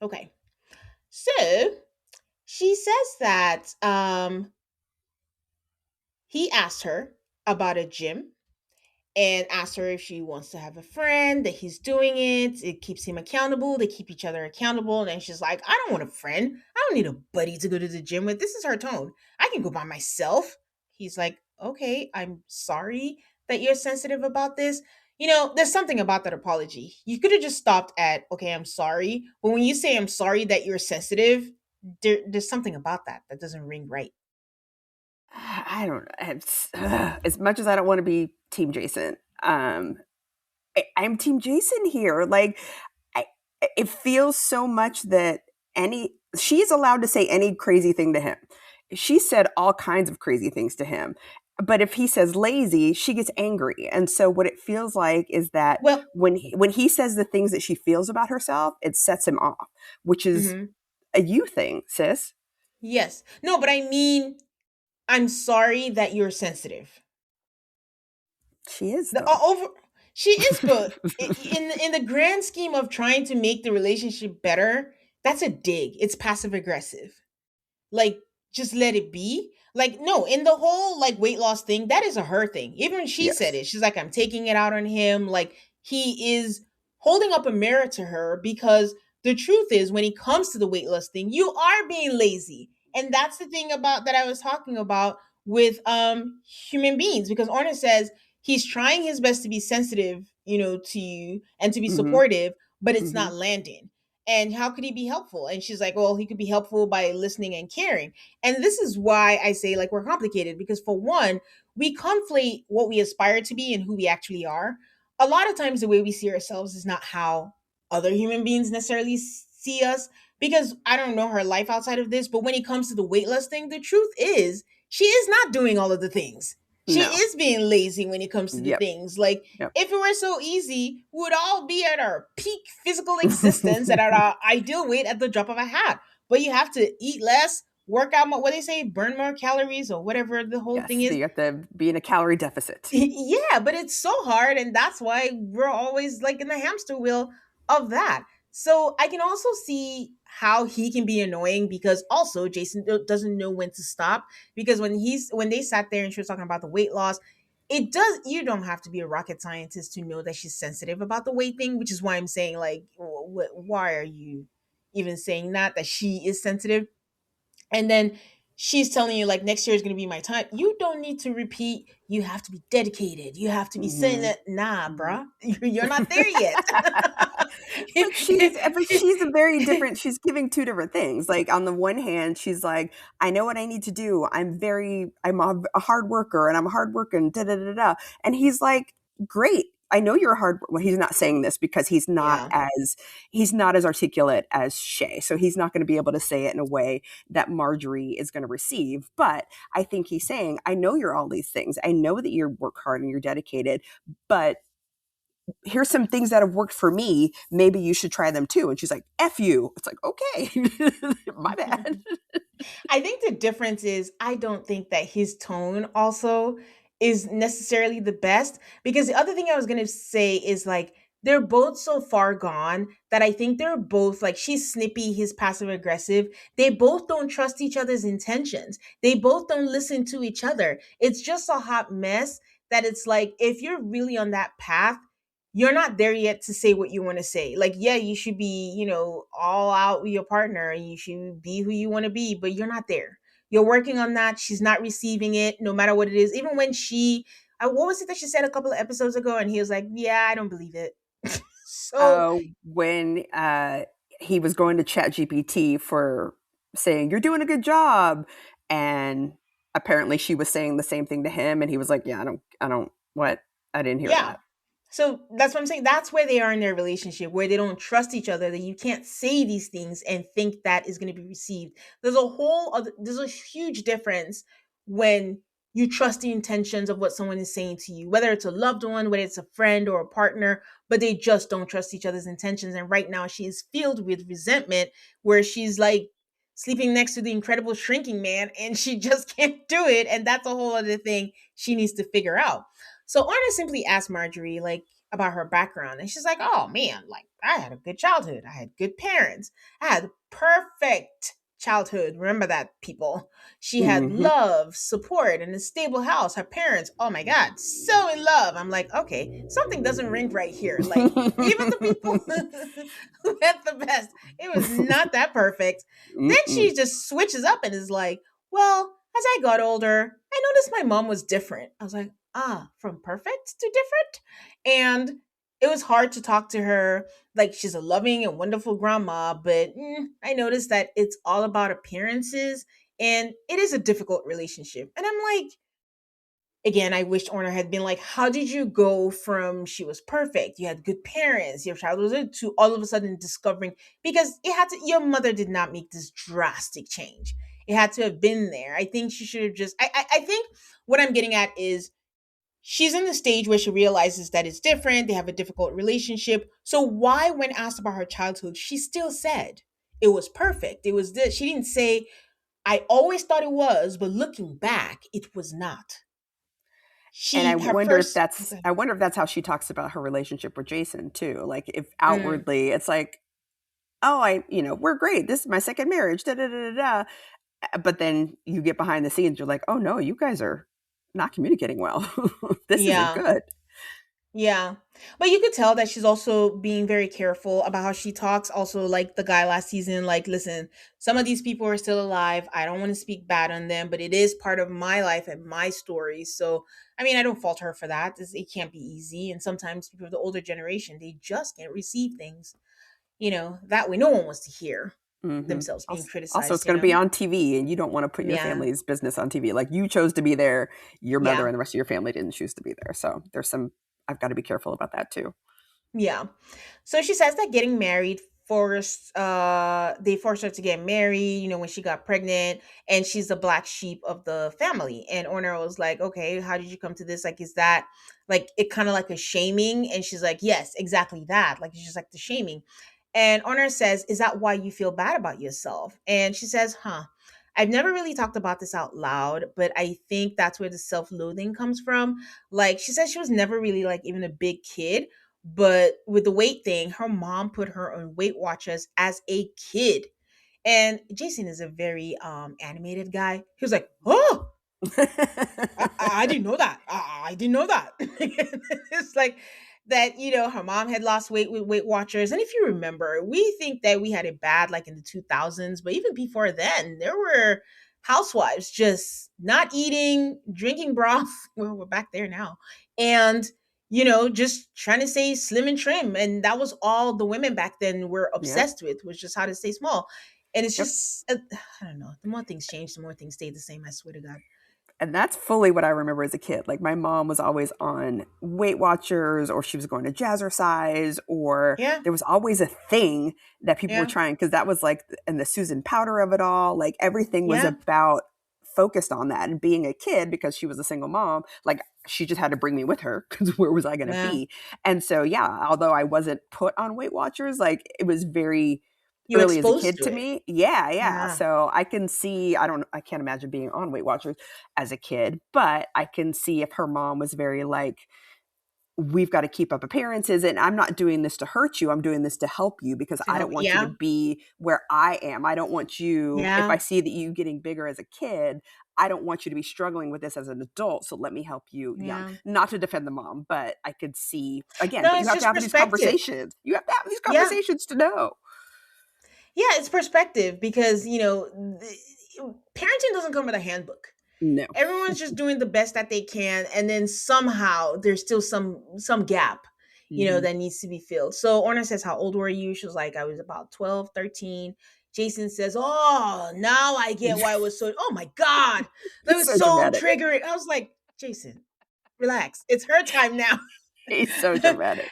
Okay. So she says that he asked her about a gym and asked her if she wants to have a friend, that he's doing it. It keeps him accountable. They keep each other accountable. And she's like, I don't want a friend. I don't need a buddy to go to the gym with. This is her tone. I can go by myself. He's like, okay, I'm sorry that you're sensitive about this. There's something about that apology. You could have just stopped at, okay, I'm sorry. But when you say I'm sorry that you're sensitive, there's something about that doesn't ring right. I don't know. As much as I don't want to be Team Jason, I'm Team Jason here. Like, I, it feels so much that she's allowed to say any crazy thing to him. She said all kinds of crazy things to him. But if he says lazy, she gets angry. And so what it feels like is that Well, when he says the things that she feels about herself, it sets him off, which is mhm. a you thing, sis. Yes. No, but I mean, I'm sorry that you're sensitive. She is, The though. over She is, but in the grand scheme of trying to make the relationship better, that's a dig. It's passive aggressive. Like, just let it be. Like, no, in the whole like weight loss thing, that is a her thing. Even she said Yes. it. She's like, I'm taking it out on him. Like, he is holding up a mirror to her because the truth is, when it comes to the weight loss thing, you are being lazy. And that's the thing about that I was talking about with human beings, because Orna says he's trying his best to be sensitive, to you and to be Mm-hmm. supportive, but it's Mm-hmm. not landing. And how could he be helpful? And she's like, well, he could be helpful by listening and caring. And this is why I say, like, we're complicated, because for one, we conflate what we aspire to be and who we actually are. A lot of times the way we see ourselves is not how other human beings necessarily see us, because I don't know her life outside of this, but when it comes to the weight loss thing, the truth is she is not doing all of the things. She No. is being lazy when it comes to the Yep. things. Like, Yep. if it were so easy, we would all be at our peak physical existence and at our ideal weight at the drop of a hat. But you have to eat less, work out more, what they say, burn more calories or whatever the whole Yes. thing is. You have to be in a calorie deficit. Yeah, but it's so hard, and that's why we're always like in the hamster wheel of that. So I can also see how he can be annoying, because also Jason doesn't know when to stop, because when they sat there and she was talking about the weight loss, you don't have to be a rocket scientist to know that she's sensitive about the weight thing, which is why I'm saying, like, why are you even saying that she is sensitive? And then she's telling you, like, next year is going to be my time. You don't need to repeat, you have to be dedicated, you have to be saying Mm-hmm. that. Nah, Mm-hmm. bruh, you're not there yet. But she's a very different, she's giving two different things. Like, on the one hand, she's like, I know what I need to do. I'm a hard worker and I'm hard working, da da da da. And he's like, great. I know you're a hard. Well, he's not saying this because Yeah. he's not as articulate as Shay, so he's not going to be able to say it in a way that Marjorie is going to receive. But I think he's saying, I know you're all these things. I know that you work hard and you're dedicated, but here's some things that have worked for me. Maybe you should try them too. And she's like, F you. It's like, okay, my bad. I think the difference is, I don't think that his tone also is necessarily the best, because the other thing I was going to say is, like, they're both so far gone that I think they're both like, she's snippy, he's passive aggressive. They both don't trust each other's intentions. They both don't listen to each other. It's just a hot mess that it's like, if you're really on that path, you're not there yet to say what you want to say. Like, yeah, you should be, all out with your partner and you should be who you want to be, but you're not there. You're working on that. She's not receiving it, no matter what it is. Even when what was it that she said a couple of episodes ago? And he was like, yeah, I don't believe it. So, When he was going to Chat GPT for saying, "You're doing a good job." And apparently she was saying the same thing to him. And he was like, "Yeah, I don't, what? I didn't hear Yeah. that." So that's what I'm saying. That's where they are in their relationship, where they don't trust each other, that you can't say these things and think that is going to be received. There's a huge difference when you trust the intentions of what someone is saying to you, whether it's a loved one, whether it's a friend or a partner, but they just don't trust each other's intentions. And right now she is filled with resentment, where she's like sleeping next to the incredible shrinking man and she just can't do it. And that's a whole other thing she needs to figure out. So Arna simply asked Marjorie like about her background, and she's like, "Oh man, like I had a good childhood. I had good parents. I had perfect childhood. Remember that, people. She had Hmm. love, support, and a stable house. Her parents, oh my god, so in love." I'm like, okay, something doesn't ring right here. Like even the people who had the best, it was not that perfect. Then Mm-mm. she just switches up and is like, "Well, as I got older, I noticed my mom was different." I was like, from perfect to different. And it was hard to talk to her. Like, she's a loving and wonderful grandma, but I noticed that it's all about appearances, and it is a difficult relationship. And I'm like, again, I wish Orna had been like, how did you go from she was perfect, you had good parents, your child was good, to all of a sudden discovering, because it had to, your mother did not make this drastic change. It had to have been there. I think she should have just, I think what I'm getting at is she's in the stage where she realizes that it's different. They have a difficult relationship. So why, when asked about her childhood, she still said it was perfect. It was this. She didn't say, I always thought it was, but looking back, it was not. And Her first, okay. I wonder if that's how she talks about her relationship with Jason too. Like if Mm, outwardly it's like, "Oh, we're great. This is my second marriage." Da da da da da. But then you get behind the scenes, you're like, "Oh no, you guys are not communicating well. This isn't yeah. good." Yeah. But you could tell that she's also being very careful about how she talks. Also, like the guy last season, like, listen, some of these people are still alive. I don't want to speak bad on them, but it is part of my life and my story. So, I mean, I don't fault her for that. It can't be easy. And sometimes people of the older generation, they just can't receive things, that way no one wants to hear Hmm. themselves being Also, it's criticized, going to be on TV, and you don't want to put your Yeah. family's business on TV. Like you chose to be there, your mother Yeah. and the rest of your family didn't choose to be there. So there's some. I've got to be careful about that too. Yeah. So she says that getting married forced they forced her to get married, when she got pregnant, and she's the black sheep of the family. And Orner was like, "Okay, how did you come to this? Like, is that like it kind of like a shaming?" And she's like, "Yes, exactly that. Like it's just like the shaming." And Orner says, "Is that why you feel bad about yourself?" And she says, "Huh. I've never really talked about this out loud, but I think that's where the self-loathing comes from." Like she says she was never really like even a big kid, but with the weight thing, her mom put her on Weight Watchers as a kid. And Jason is a very animated guy. He was like, "Oh, I didn't know that. I didn't know that." It's like that, her mom had lost weight with Weight Watchers. And if you remember, we think that we had it bad like in the 2000s, but even before then, there were housewives just not eating, drinking broth. Well, we're back there now. And, just trying to stay slim and trim. And that was all the women back then were Yep. obsessed with, was just how to stay small. And it's Yep. just, I don't know. The more things change, the more things stay the same. I swear to God. And that's fully what I remember as a kid. Like my mom was always on Weight Watchers, or she was going to Jazzercise, or Yeah. there was always a thing that people were Yeah. trying, because that was like, and the Susan Powder of it all. Like everything was Yeah. about focused on that. And being a kid, because she was a single mom, like she just had to bring me with her, because where was I going to Yeah. be? And so, yeah, although I wasn't put on Weight Watchers, like it was very You early as a exposed kid to to it. me. Yeah, yeah. Yeah. So I can see, I can't imagine being on Weight Watchers as a kid, but I can see if her mom was very like, we've got to keep up appearances, and I'm not doing this to hurt you. I'm doing this to help you, because To I help. don't want you to Yeah. be where I am. I don't want you, if I Yeah. see that you getting bigger as a kid, I don't want you to be struggling with this as an adult. So let me help you young. Yeah. Not to defend the mom, but I could see again, No, but you it's have to just have these perspective. conversations. You have to have these Yeah. conversations to know. Yeah, it's perspective because, parenting doesn't come with a handbook. No. Everyone's just doing the best that they can, and then somehow there's still some gap, Hmm. that needs to be filled. So Orna says, "How old were you?" She was like, "I was about 12, 13." Jason says, "Oh, now I get why it was so, oh my God, that He's was so so dramatic. triggering." I was like, Jason, relax. It's her time now. He's so dramatic.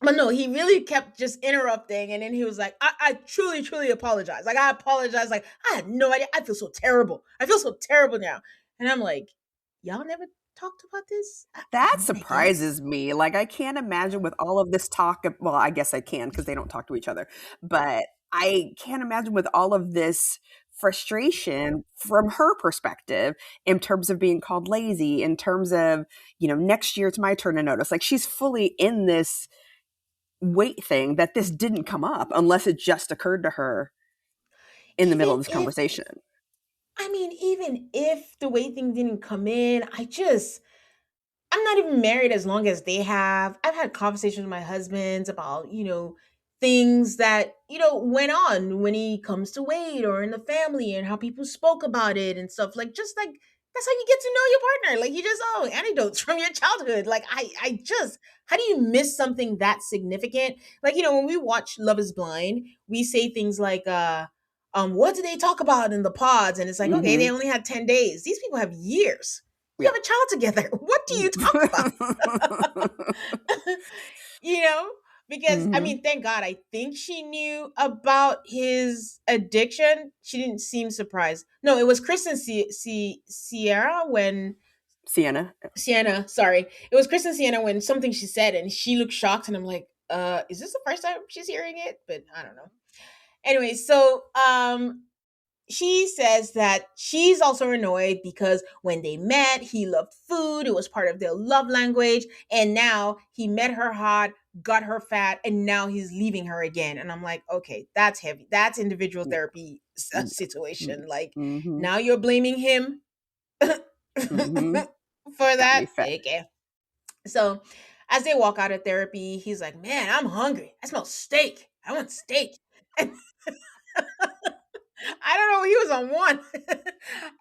But no, he really kept just interrupting. And then he was like, I truly, truly apologize. Like, I apologize. Like, I had no idea. I feel so terrible. I feel so terrible now. And I'm like, y'all never talked about this? That I guess. surprises me. Like, I can't imagine with all of this talk of, well, I guess I can because they don't talk to each other, but I can't imagine with all of this frustration from her perspective in terms of being called lazy, in terms of, next year it's my turn to notice. Like, she's fully in this weight thing that this didn't come up unless it just occurred to her in the middle of Even this if, conversation. I mean, even if the weight thing didn't come in, I'm not even married as long as they have. I've had conversations with my husband about, things that, went on when he comes to weight or in the family and how people spoke about it and stuff. Like, just like, that's how you get to know your partner. Like, you just, oh, anecdotes from your childhood. Like, how do you miss something that significant? Like, when we watch Love is Blind, we say things like, what do they talk about in the pods? And it's like, okay, they Hmm. only had 10 days. These people have years. You Yeah. have a child together. What do you talk about? you know? Because I Hmm. mean, thank God, I think she knew about his addiction. She didn't seem surprised. No, it was Kristen Sierra when Sienna. Sienna, sorry. It was Kristen Sienna when something she said and she looked shocked and I'm like, is this the first time she's hearing it? But I don't know. Anyway, so she says that she's also annoyed because when they met, he loved food. It was part of their love language. And now he met her hot, got her fat, and now he's leaving her again. And I'm like, okay, that's heavy. That's individual Yeah. therapy situation. Like, Hmm. now you're blaming him for Hmm. Got me that. fat. Okay. So as they walk out of therapy, he's like, man, I'm hungry. I smell steak. I want steak. I don't know. He was on one.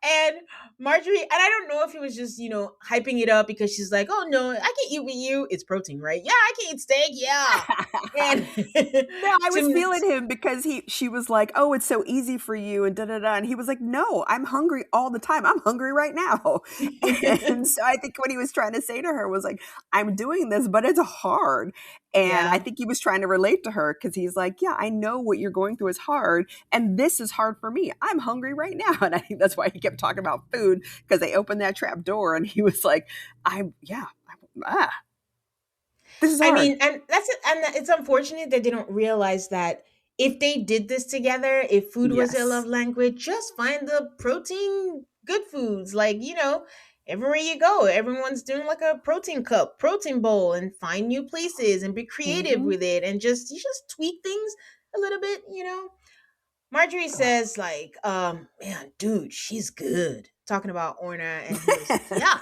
and Marjorie, and I don't know if he was just, hyping it up because she's like, oh no, I can eat with you. It's protein, right? Yeah, I can eat steak. Yeah. And No, I was to, feeling him because she was like, "Oh, it's so easy for you," and da da da. And he was like, "No, I'm hungry all the time. I'm hungry right now." And so I think what he was trying to say to her was like, "I'm doing this, but it's hard." And I yeah. think he was trying to relate to her because he's like, "Yeah, I know what you're going through is hard, and this is hard for me. I'm hungry right now." And I think that's why he kept talking about food because they opened that trap door, and he was like, this is I hard." mean, and that's it. And it's unfortunate that they don't realize that if they did this together, if food was their love Yes. language, just find the protein good foods. Like, everywhere you go, everyone's doing like a protein cup, protein bowl, and find new places and be creative Hmm. with it and you just tweak things a little bit. Marjorie says, like, man, dude, she's good. Talking about Orna, and he was like, yeah,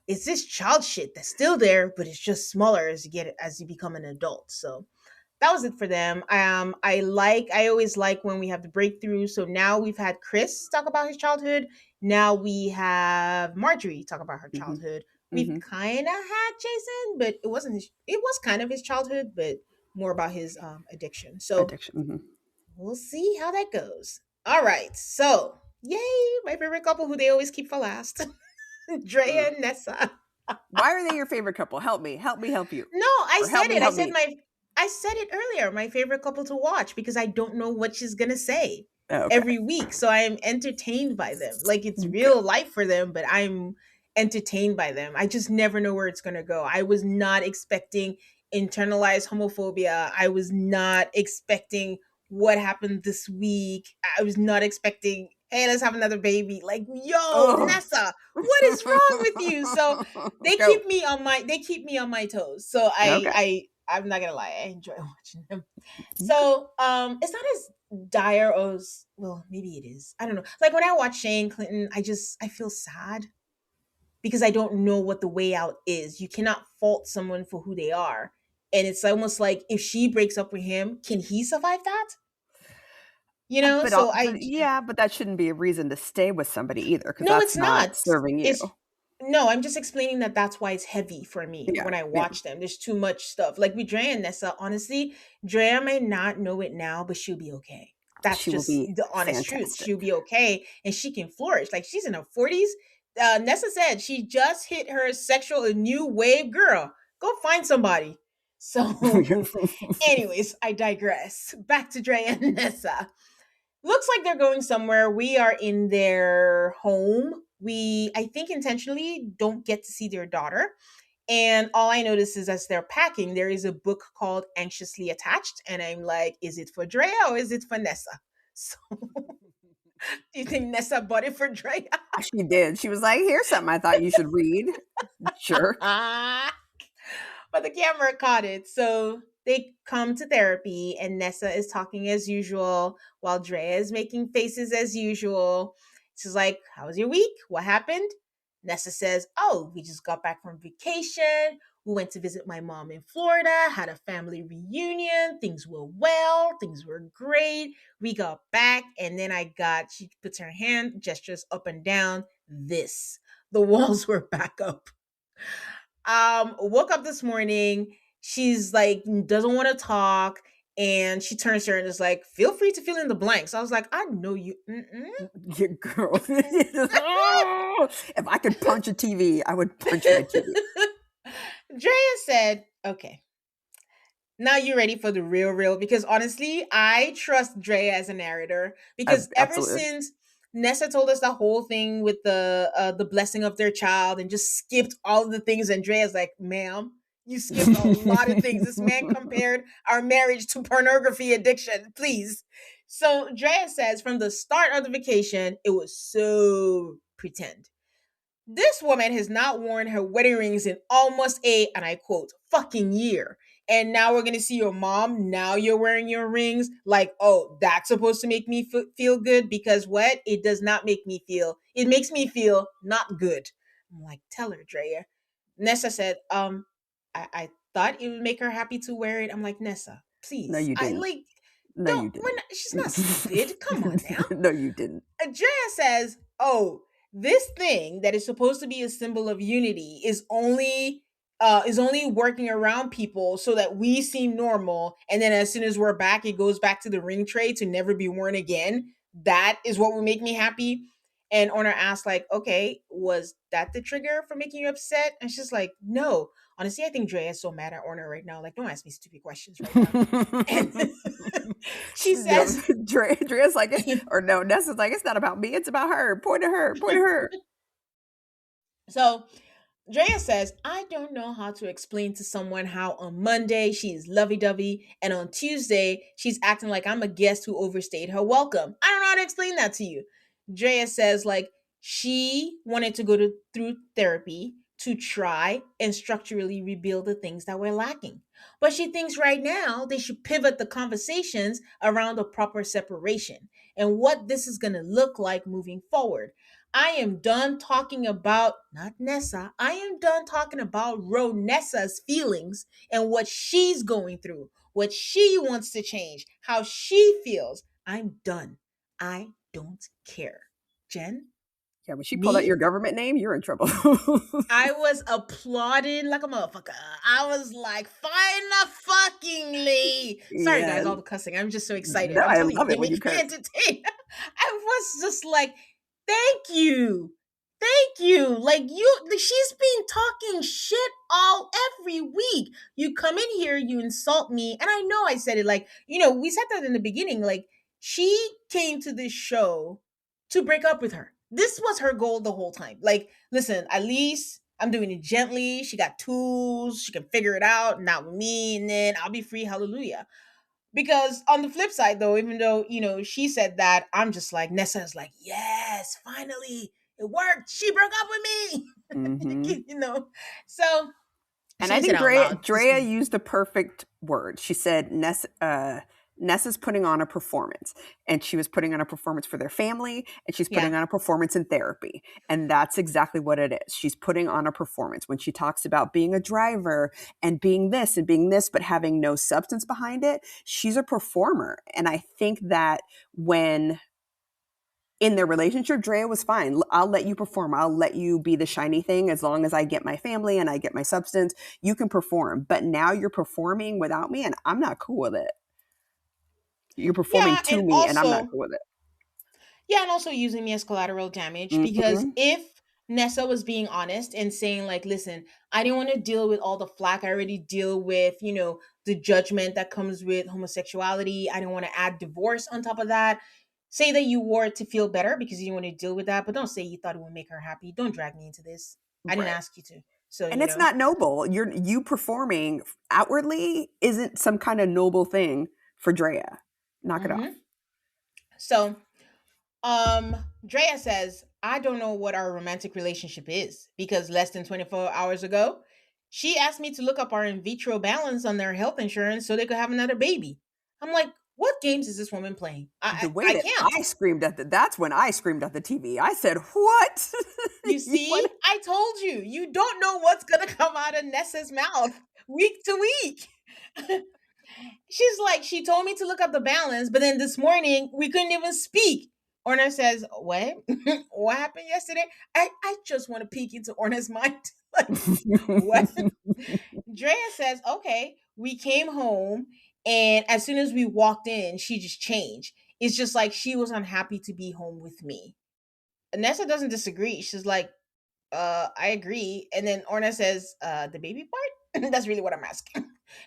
it's this child shit that's still there, but it's just smaller as you become an adult. So that was it for them. I always like when we have the breakthrough. So now we've had Chris talk about his childhood. Now we have Marjorie talk about her Hmm. childhood. We've Hmm. kind of had Jason, but it was kind of his childhood, but more about his addiction. So Addiction. Hmm. we'll see how that goes. All right. So yay, my favorite couple who they always keep for last. Drea and Nessa. Why are they your favorite couple? Help me. Help me help you. No, I Or help said me it. I help said me. it earlier. My favorite couple to watch because I don't know what she's gonna say Oh, okay. every week. So I am entertained by them. Like it's Okay. real life for them, but I'm entertained by them. I just never know where it's gonna go. I was not expecting internalized homophobia. I was not expecting what happened this week. I was not expecting, hey, let's have another baby. Like, yo, Oh. Nessa, what is wrong with you? So Go. they keep me on my toes. So Okay. I'm not gonna lie, I enjoy watching them. Okay. So it's not as dire as, well, maybe it is. I don't know. Like when I watch Shane Clinton, I feel sad because I don't know what the way out is. You cannot fault someone for who they are. And it's almost like if she breaks up with him, can he survive that? So But yeah, but that shouldn't be a reason to stay with somebody either, because no, that's it's not not. serving you. It's No, I'm just explaining that that's why it's heavy for me Yeah. when I Yeah. watch them. There's too much stuff. Like with Drea and Nessa, honestly, Drea may not know it now, but she'll be okay. That's She will just be the honest truth. fantastic. She'll be okay and she can flourish. Like she's in her 40s. Nessa said she just hit her sexual a new wave. Girl, go find somebody. So, anyways, I digress. Back to Dre and Nessa. Looks like they're going somewhere. We are in their home. We, I think, intentionally don't get to see their daughter. And all I notice is as they're packing, there is a book called Anxiously Attached. And I'm like, is it for Drea or is it for Nessa? So do you think Nessa bought it for Drea? She did. She was like, here's something I thought you should read. Sure. But the camera caught it. So they come to therapy, and Nessa is talking as usual while Drea is making faces as usual. She's like, how was your week? What happened? Nessa says, oh, we just got back from vacation. We went to visit my mom in Florida, had a family reunion. Things were well, things were great. We got back, and then she puts her hand, gestures up and down. This. The walls were back up. Woke up this morning. She's like, doesn't want to talk. And she turns to her and is like, feel free to fill in the blanks. I was like, I know you. Mm-mm. Your girl. If I could punch a TV, I would punch my TV. Drea said, okay, now you're ready for the real, because honestly, I trust Drea as a narrator because ever Absolutely. since Nessa told us the whole thing with the blessing of their child and just skipped all of the things, and Drea's like, ma'am, you skipped a lot of things. This man compared our marriage to pornography addiction, please. So Drea says from the start of the vacation, it was so pretend. This woman has not worn her wedding rings in almost and I quote, fucking year. And now we're going to see your mom. Now you're wearing your rings. Like, oh, that's supposed to make me feel good because what? It does not make me feel. It makes me feel not good. I'm like, tell her, Drea. Nessa said, I thought it would make her happy to wear it. I'm like, Nessa, No, please. you I didn't. like, No, don't, you didn't. she's not stupid. Come on now. No, you didn't. Andrea says, "Oh, this thing that is supposed to be a symbol of unity is only working around people so that we seem normal, and then as soon as we're back, it goes back to the ring tray to never be worn again. That is what would make me happy." And Honor asked, like, "Okay, was that the trigger for making you upset?" And she's like, "No, honestly, I think Drea is so mad at Honor right now. Like, don't ask me stupid questions right now." And she says, Drea's like, or no, Nessa's like, it's not about me, it's about her. Point at her, point at her. So Drea says, I don't know how to explain to someone how on Monday she is lovey dovey and on Tuesday she's acting like I'm a guest who overstayed her welcome. I don't know how to explain that to you. Drea says, like, she wanted to through therapy to try and structurally rebuild the things that were lacking. But she thinks right now they should pivot the conversations around a proper separation and what this is going to look like moving forward. I am done talking about, not Nessa, I am done talking about Ronessa's feelings and what she's going through, what she wants to change, how she feels. I'm done. I don't care. Jenn, Yeah, when she pulled out me, your government name, you're in trouble. I was applauding like a motherfucker. I was like, fine fuckingly. Sorry, Yeah. guys, all the cussing. I'm just so excited. No, I'm I telling you, love they it when make you me curse. entertained. I was just like, thank you. Thank you. Like she's been talking shit all every week. You come in here, you insult me. And I know I said it like, we said that in the beginning. Like, she came to this show to break up with her. This was her goal the whole time. Like, listen, at least I'm doing it gently. She got tools. She can figure it out. Not with me. And then I'll be free. Hallelujah. Because on the flip side, though, even though, she said that, I'm just like, Nessa is like, yes, finally, it worked. She broke up with Mm-hmm. me. So And she I didn't say it think out loud. Drea used the perfect word. She said Nessa's putting on a performance, and she was putting on a performance for their family, and she's putting Yeah. on a performance in therapy. And that's exactly what it is. She's putting on a performance when she talks about being a driver and being this, but having no substance behind it. She's a performer. And I think that when in their relationship, Drea was fine. I'll let you perform. I'll let you be the shiny thing as long as I get my family and I get my substance. You can perform. But now you're performing without me, and I'm not cool with it. You're performing Yeah, to me, and I'm not cool with it. and also using me as collateral damage because Mhm. if Nessa was being honest and saying like, listen, I didn't want to deal with all the flack I already deal with, the judgment that comes with homosexuality. I didn't want to add divorce on top of that. Say that you wore it to feel better because you didn't want to deal with that, but don't say you thought it would make her happy. Don't drag me into this. I didn't Right. ask you to. So, And it's not noble. You performing outwardly isn't some kind of noble thing for Drea. Knock it hmm off. so Drea says, I don't know what our romantic relationship is because less than 24 hours ago, she asked me to look up our in vitro balance on their health insurance so they could have another baby. I'm like, what games is this woman playing? The way I that can't. I screamed at that's when I screamed at the TV. I said, "What? You What?" see, I told you, you don't know what's going to come out of Nessa's mouth week to week. She's like, she told me to look up the balance, but then this morning we couldn't even speak. Orna says, what? What happened yesterday? I just want to peek into Orna's mind. Like, what? Drea says, okay, we came home, and as soon as we walked in, she just changed. It's just like she was unhappy to be home with me. Nessa doesn't disagree. She's like, I agree. And then Orna says, the baby part? That's really what I'm asking.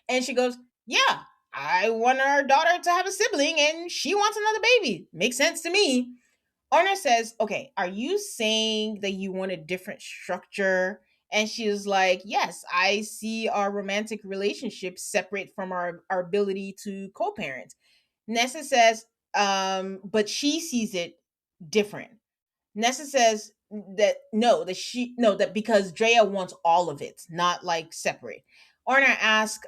And she goes, yeah, I want our daughter to have a sibling and she wants another baby. Makes sense to me. Orna says, okay, are you saying that you want a different structure? And she is like, yes, I see our romantic relationship separate from our ability to co parent. Nessa says, but she sees it different. Nessa says that that because Drea wants all of it, not like separate. Orna asks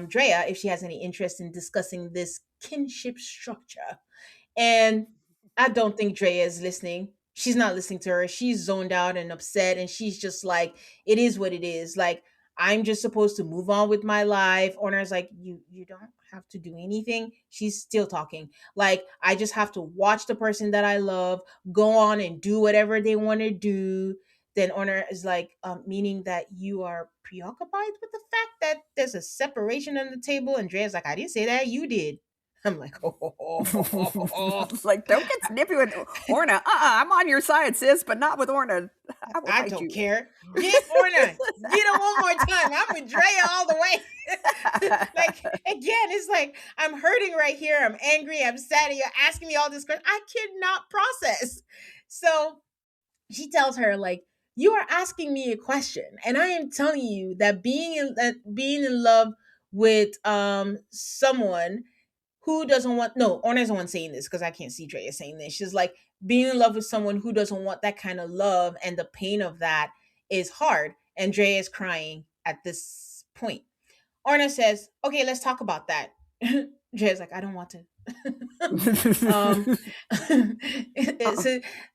Drea if she has any interest in discussing this kinship structure. And I don't think Drea is listening. She's not listening to her. She's zoned out and upset, and she's just like, it is what it is. Like, I'm just supposed to move on with my life. Orna's like, you don't have to do anything. She's still talking. Like, I just have to watch the person that I love go on and do whatever they want to do. Then Orna is like, meaning that you are preoccupied with the fact that there's a separation on the table. And Drea's like, I didn't say that. You did. I'm like, oh. It's like, don't get snippy with Orna. I'm on your side, sis, but not with Orna. I will I fight don't you. care. Get Orna. Get her one more time. I'm with Drea all the way. Like, again, it's like, I'm hurting right here. I'm angry. I'm sad. And you're asking me all this question. I cannot process. So she tells her, like, you are asking me a question. And I am telling you that being in love with someone who doesn't want no Orna's the one saying this because I can't see Drea saying this. She's like, being in love with someone who doesn't want that kind of love and the pain of that is hard. And Drea is crying at this point. Orna says, okay, let's talk about that. Drea's like, I don't want to. um it's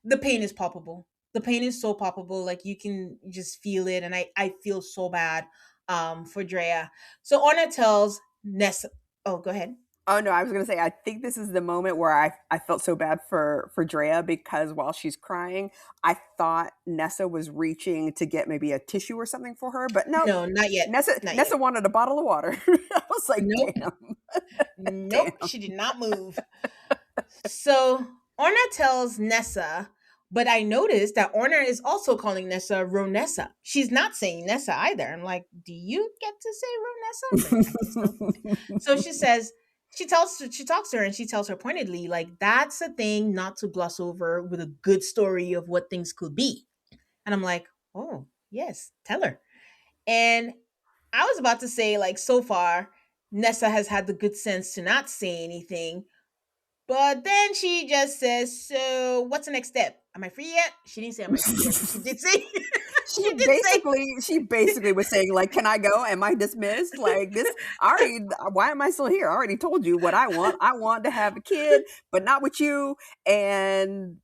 the pain is palpable. The pain is so palpable, like you can just feel it, and I feel so bad for Drea. So Orna tells Nessa, oh, go ahead. Oh no, I was gonna say I think this is the moment where I felt so bad for Drea because while she's crying, I thought Nessa was reaching to get maybe a tissue or something for her, but nope. No, not yet. Not yet. Nessa wanted a bottle of water. I was like, Nope. damn, Nope. damn. She did not move. So Orna tells Nessa, but I noticed that Orna is also calling Nessa Ronessa. She's not saying Nessa either. I'm like, do you get to say Ronessa? But I guess no. So she says, she talks to her and she tells her pointedly, like, that's a thing not to gloss over with a good story of what things could be. And I'm like, oh, yes, tell her. And I was about to say, like, so far, Nessa has had the good sense to not say anything. But then she just says, so what's the next step? Am I free yet? She didn't say, am I free yet? But she did say, she did say, She basically was saying like, can I go? Am I dismissed? Like this, I already, why am I still here? I already told you what I want. I want to have a kid, but not with you. And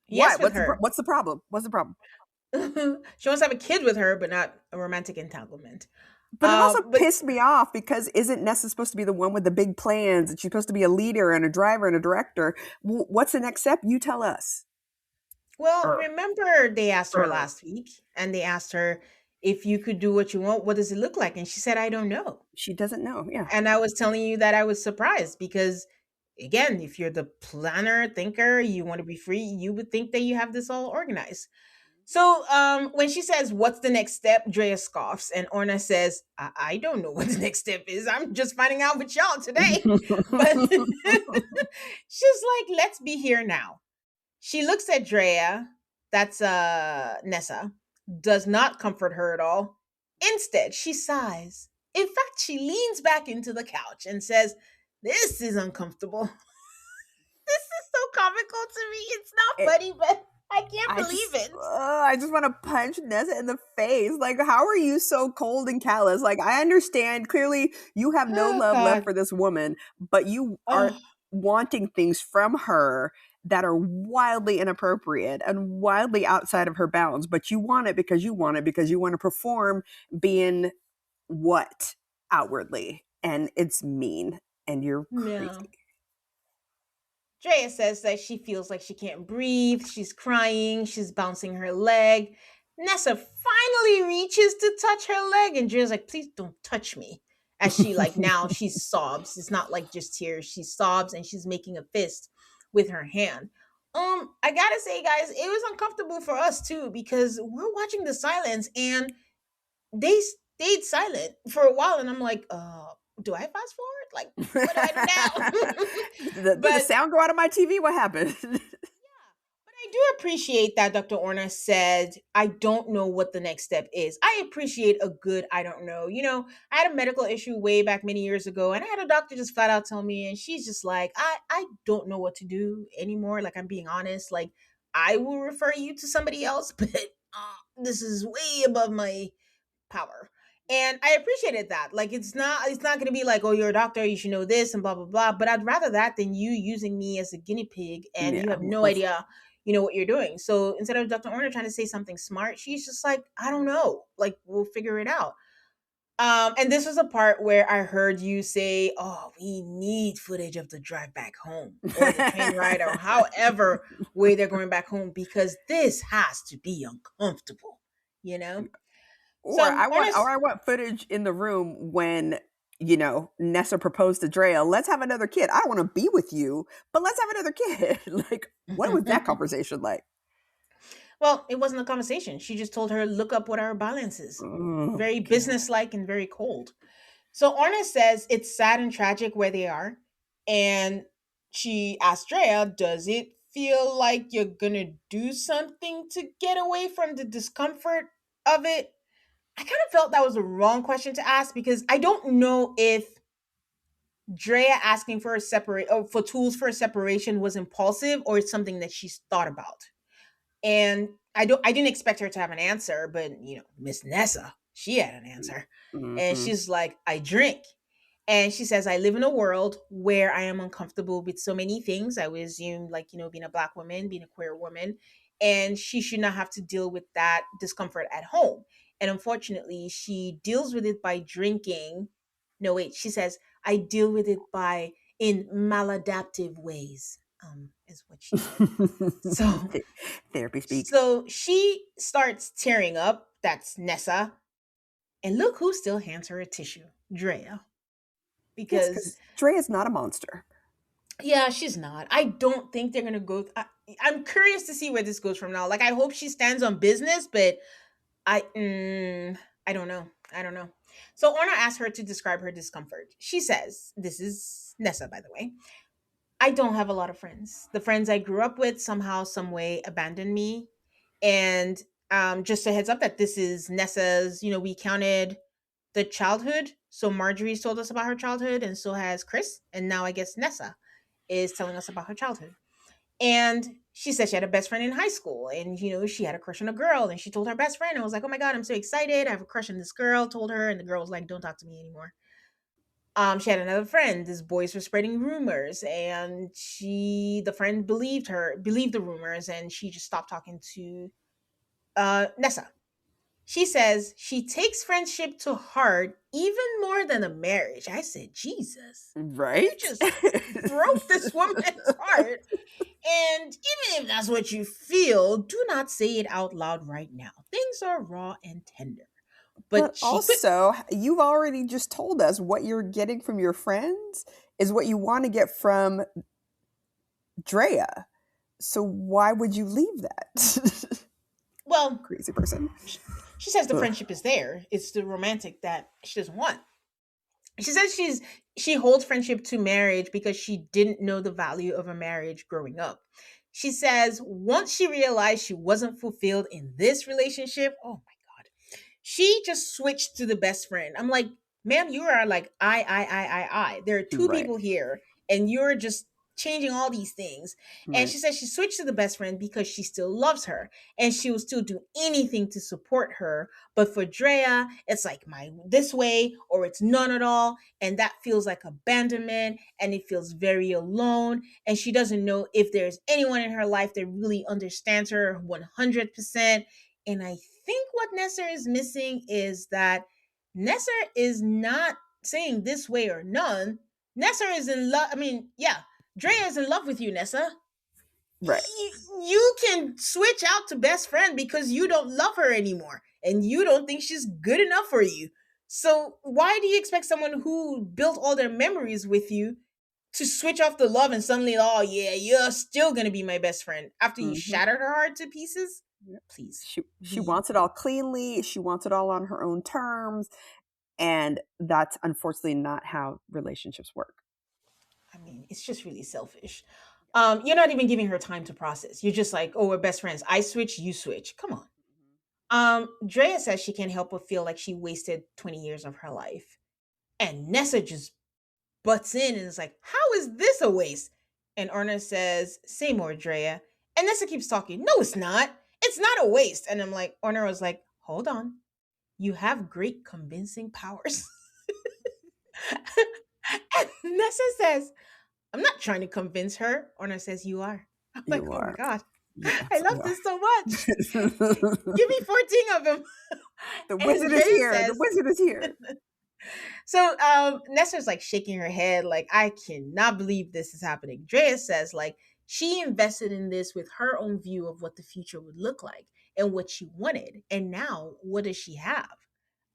yes what? with her. What's the problem? What's the problem? She wants to have a kid with her, but not a romantic entanglement. But it also But pissed me off because isn't Nessa supposed to be the one with the big plans? And she's supposed to be a leader and a driver and a director. What's the next step? You tell us. well, Er, remember they asked her er. last week, and they asked her, if you could do what you want, what does it look like? And she said, I don't know. She doesn't know. Yeah. And I was telling you that I was surprised because again, if you're the planner, thinker, you want to be free, you would think that you have this all organized. So when she says, "What's the next step?" Drea scoffs, and Orna says, I don't know what the next step is. I'm just finding out with y'all today." But she's like, "Let's be here now." She looks at Drea, that's Nessa, does not comfort her at all. Instead, she sighs. In fact, she leans back into the couch and says, "This is uncomfortable." This is so comical to me. It's not funny, but I can't believe it. I just want to punch Nessa in the face. Like, how are you so cold and callous? Like, I understand clearly you have no Oh love left God. for this woman, but you are Oh, wanting things from her that are wildly inappropriate and wildly outside of her bounds. But you want it because you want it because you want to perform being what outwardly, and it's mean, and you're yeah. crazy. Drea says that she feels like she can't breathe. She's crying. She's bouncing her leg. Nessa finally reaches to touch her leg, and Drea's like, "Please don't touch me." As she, like, now she sobs. It's not like just tears. She sobs and she's making a fist with her hand. I gotta say, guys, it was uncomfortable for us too because we're watching the silence and they stayed silent for a while, and I'm like, do I fast forward? Like, what do I do now? Did the But sound go out of my TV? What happened? but I do appreciate that Dr. Orna said, "I don't know what the next step is." I appreciate a good "I don't know." I had a medical issue way back many years ago, and I had a doctor just flat out tell me, and she's just like, I don't know what to do anymore. Like, I'm being honest. Like, I will refer you to somebody else, but this is way above my power. And I appreciated that. Like, it's not gonna be like, "Oh, you're a doctor, you should know this," and blah blah blah. But I'd rather that than you using me as a guinea pig and you Yeah, have no idea, what you're doing. So instead of Dr. Orner trying to say something smart, she's just like, "I don't know. Like, we'll figure it out." And this was a part where I heard you say, "Oh, we need footage of the drive back home or the train ride or however way they're going back home because this has to be uncomfortable, you know? or So I want, Orna's or I want footage in the room when Nessa proposed to Drea. Let's have another kid. I don't want to be with you, but let's have another kid. Like, what was that conversation like? Well, it wasn't a conversation. She just told her, "Look up what our balance is." Oh Very God. businesslike and very cold. So Orna says it's sad and tragic where they are. And she asked Drea, "Does it feel like you're gonna do something to get away from the discomfort of it?" I kind of felt that was the wrong question to ask because I don't know if Drea asking for a separate or for tools for a separation was impulsive or it's something that she's thought about. And I didn't expect her to have an answer, but Miss Nessa, she had an answer. And Mm-hmm. she's like, "I drink." And she says, "I live in a world where I am uncomfortable with so many things." I would assume, like, being a black woman, being a queer woman. And she should not have to deal with that discomfort at home. And unfortunately, she deals with it by drinking. No, wait, she says, "I deal with it by in maladaptive ways," is what she said. So Therapy speak. so she starts tearing up. That's Nessa. And look who still hands her a tissue, Drea. Yes, Because, because Drea is not a monster. yeah, she's not. I don't think they're going to go. I'm curious to see where this goes from now. Like, I hope she stands on business, but I, I don't know. I don't know. So Orna asked her to describe her discomfort. She says, this is Nessa, by the way. "I don't have a lot of friends. The friends I grew up with somehow, some way abandoned me." And just a heads up that this is Nessa's, we counted the childhood. So Marjorie's told us about her childhood, and so has Chris. And now I guess Nessa is telling us about her childhood. And she said she had a best friend in high school, and she had a crush on a girl, and she told her best friend, and was like, "Oh my God, I'm so excited. I have a crush on this girl," told her, and the girl was like, "Don't talk to me anymore." She had another friend. These boys were spreading rumors, and the friend believed the rumors, and she just stopped talking to Nessa. She says she takes friendship to heart even more than a marriage. I said, Jesus, you Right? just broke this woman's heart. And even if that's what you feel, do not say it out loud right now. Things are raw and tender. But But she, but also, you've already just told us what you're getting from your friends is what you want to get from Drea. So why would you leave that? Well, Crazy person. she says the Ugh. friendship is there. It's the romantic that she doesn't want. She says she holds friendship to marriage because she didn't know the value of a marriage growing up. She says once she realized she wasn't fulfilled in this relationship, oh my god, she just switched to the best friend. I'm like, ma'am, you are like I. There are two Right. people here, and you're just changing all these things. And Right. she says she switched to the best friend because she still loves her and she will still do anything to support her. But for Drea, it's like my this way or it's none at all. And that feels like abandonment and it feels very alone. And she doesn't know if there's anyone in her life that really understands her 100%. And I think what Nesser is missing is that Nesser is not saying this way or none. Nesser is in love. I mean, yeah, Drea is in love with you, Nessa. Right. You can switch out to best friend because you don't love her anymore and you don't think she's good enough for you. So why do you expect someone who built all their memories with you to switch off the love and suddenly, oh yeah, you're still gonna be my best friend after you Mm-hmm. shattered her heart to pieces? Please She leave. wants it all cleanly. She wants it all on her own terms, and that's unfortunately not how relationships work. I mean, it's just really selfish. You're not even giving her time to process. You're just like, oh, we're best friends. I switch, you switch. Come on. Drea says she can't help but feel like she wasted 20 years of her life. And Nessa just butts in and is like, how is this a waste? And Erna says, say more, Drea. And Nessa keeps talking, no, it's not. It's not a waste. And I'm like, Erna was like, hold on. You have great convincing powers. And Nessa says, I'm not trying to convince her. Orna says, you are. I'm like, You oh my are. God. I Yes, love you are. this so much. Give me 14 of them. The And wizard is Drea here. The says, wizard is here. so Nessa's like shaking her head, like, I cannot believe this is happening. Drea says, like, she invested in this with her own view of what the future would look like and what she wanted. And now, what does she have?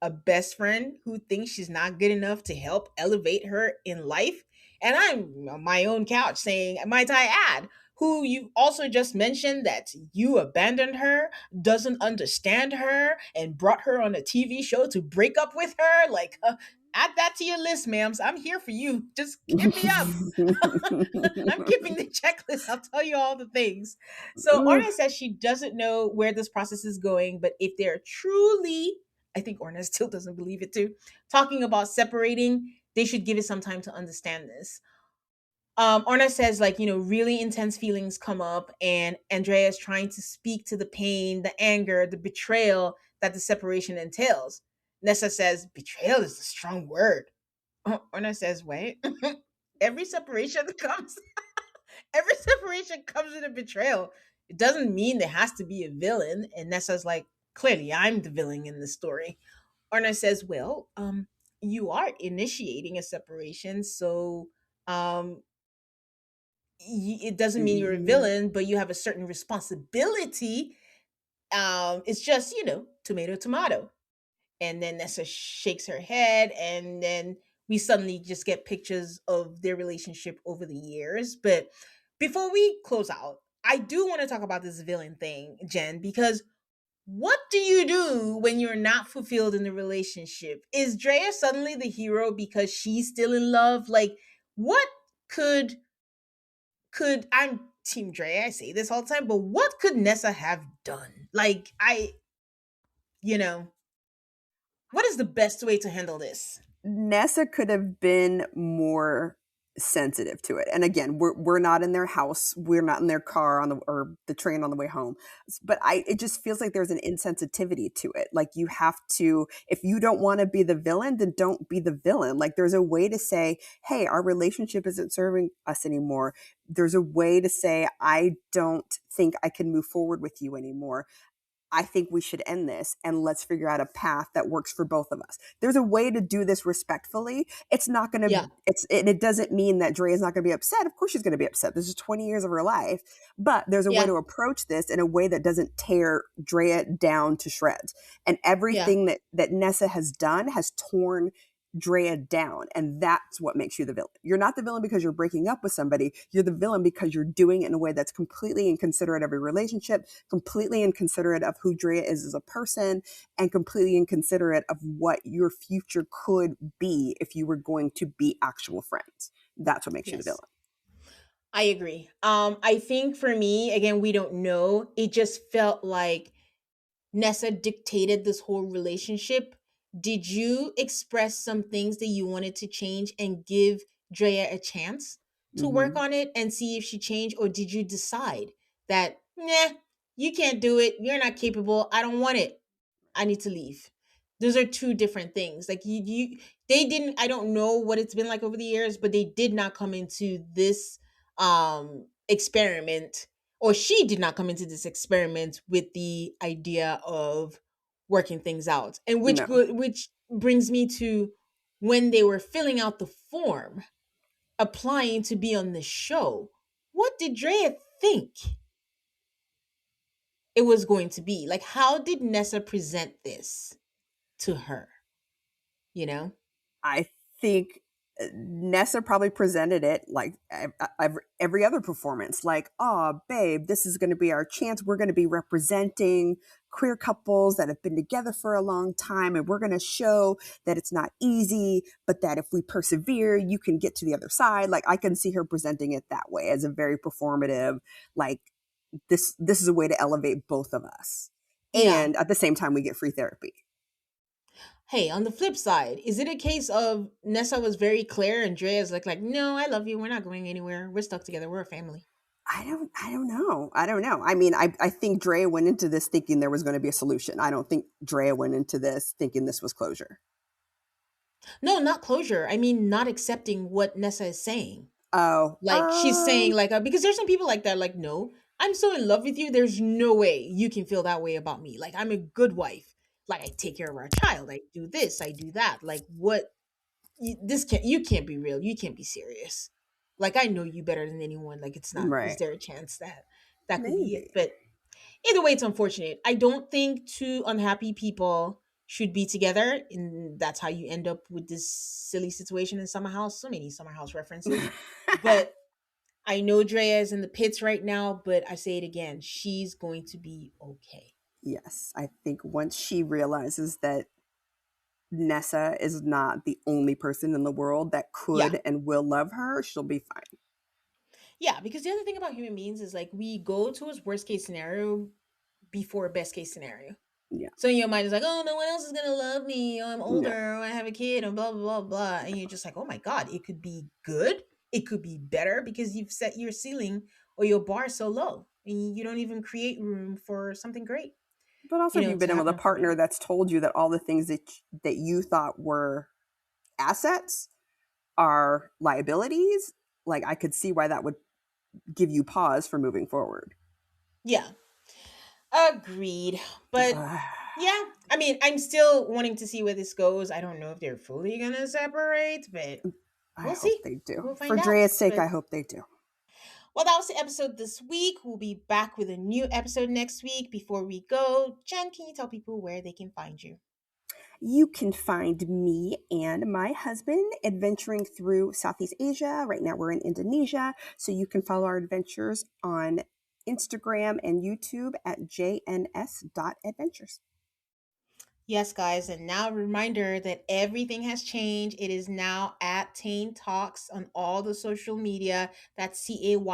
A best friend who thinks she's not good enough to help elevate her in life. And I'm on my own couch saying, might I add, who you also just mentioned that you abandoned her, doesn't understand her, and brought her on a TV show to break up with her. Like, add that to your list, ma'ams. I'm here for you. Just hit me up. I'm keeping the checklist. I'll tell you all the things. So Ugh. Orna says she doesn't know where this process is going, but if they're truly, I think Orna still doesn't believe it too, talking about separating, they should give it some time to understand this. Orna says, like, really intense feelings come up, and Andrea is trying to speak to the pain, the anger, the betrayal that the separation entails. Nessa says, betrayal is a strong word. Orna says, wait. Every separation comes every separation comes with a betrayal. It doesn't mean there has to be a villain. And Nessa's like, clearly I'm the villain in the story. Arna says, well, you are initiating a separation, so um it doesn't mean you're a Mhm. villain, but you have a certain responsibility. It's just, tomato tomato. And then Nessa shakes her head, and then we suddenly just get pictures of their relationship over the years. But before we close out, I do want to talk about this villain thing, Jen, because what do you do when you're not fulfilled in the relationship? Is Drea suddenly the hero because she's still in love? Like, what could I'm Team Drea, I say this all the time, but what could Nessa have done? Like, you know, what is the best way to handle this? Nessa could have been more sensitive to it. And again, we're not in their house, we're not in their car on the or the train on the way home. But it just feels like there's an insensitivity to it. Like you have to, if you don't want to be the villain, then don't be the villain. Like there's a way to say, hey, our relationship isn't serving us anymore. There's a way to say, I don't think I can move forward with you anymore. I think we should end this and let's figure out a path that works for both of us. There's a way to do this respectfully. It's not going Yeah, to, it doesn't mean that Dre is not going to be upset. Of course she's going to be upset. This is 20 years of her life, but there's a way yeah, to approach this in a way that doesn't tear Drea down to shreds. And yeah, everything that Nessa has done has torn Drea down. And that's what makes you the villain. You're not the villain because you're breaking up with somebody. You're the villain because you're doing it in a way that's completely inconsiderate of your relationship, completely inconsiderate of who Drea is as a person, and completely inconsiderate of what your future could be if you were going to be actual friends. That's what makes you the Yes. villain. I agree. I think for me, again, we don't know. It just felt like Nessa dictated this whole relationship. Did you express some things that you wanted to change and give Drea a chance to work Mm-hmm. on it and see if she changed? Or did you decide that, nah, you can't do it. You're not capable. I don't want it. I need to leave. Those are two different things. Like they didn't. I don't know what it's been like over the years, but they did not come into this experiment, or she did not come into this experiment with the idea of working things out. And No. which brings me to when they were filling out the form, applying to be on the show. What did Drea think it was going to be? Like, how did Nessa present this to her? You know? I think Nessa probably presented it like every other performance, like, oh, babe, this is going to be our chance. We're going to be representing queer couples that have been together for a long time, and we're going to show that it's not easy, but that if we persevere, you can get to the other side. Like, I can see her presenting it that way as a very performative, like, this is a way to elevate both of us. Yeah. And at the same time, we get free therapy. Hey, on the flip side, is it a case of Nessa was very clear and Drea's like, no, I love you. We're not going anywhere. We're stuck together. We're a family. I don't know. I don't know. I mean, I think Drea went into this thinking there was going to be a solution. I don't think Drea went into this thinking this was closure. No, not closure. I mean, not accepting what Nessa is saying. Oh, Like she's saying, like, because there's some people like that. Like, no, I'm so in love with you. There's no way you can feel that way about me. Like, I'm a good wife. Like, I take care of our child. I do this. I do that. Like, what? This can't. You can't be real. You can't be serious. Like, I know you better than anyone. Like, it's not. Is right. there a chance that that could be it? Maybe. But either way, it's unfortunate. I don't think two unhappy people should be together, and that's how you end up with this silly situation in Summer House. So many Summer House references, but I know Drea is in the pits right now. But I say it again, she's going to be okay. Yes, I think once she realizes that Nessa is not the only person in the world that Yeah, could and will love her, she'll be fine. yeah. Because the other thing about human beings is like we go to his worst case scenario before best case scenario. Yeah. So in your mind is like, oh, no one else is gonna love me. Oh, I'm older. No. Or I have a kid, and blah blah blah blah. And you're just like, oh my god, it could be good. It could be better because you've set your ceiling or your bar so low, and you don't even create room for something great, But also, if you've to been with a happen for you. partner that's told you that all the things that you thought were assets are liabilities, like, I could see why that would give you pause for moving forward. Yeah, agreed. But yeah, I mean, I'm still wanting to see where this goes. I don't know if they're fully gonna separate, but I we'll hope see. they do. We'll For find out. Drea's sake, I But hope they do. well, that was the episode this week. We'll be back with a new episode next week. Before we go, Jen, can you tell people where they can find you? You can find me and my husband adventuring through Southeast Asia. Right now, we're in Indonesia. So you can follow our adventures on Instagram and YouTube at jns.adventures. Yes, guys, and now a reminder that everything has changed. It is now at Tane Talks on all the social media. That's CAYNETALKS.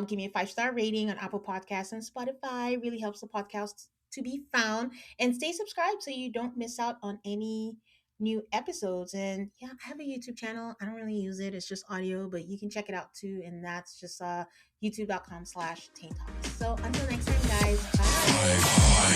Give me a 5-star rating on Apple Podcasts and Spotify. It really helps the podcast to be found. And stay subscribed so you don't miss out on any new episodes. And yeah, I have a YouTube channel. I don't really use it. It's just audio, but you can check it out too. And that's just youtube.com/Tane Talks. So until next time, guys. Bye.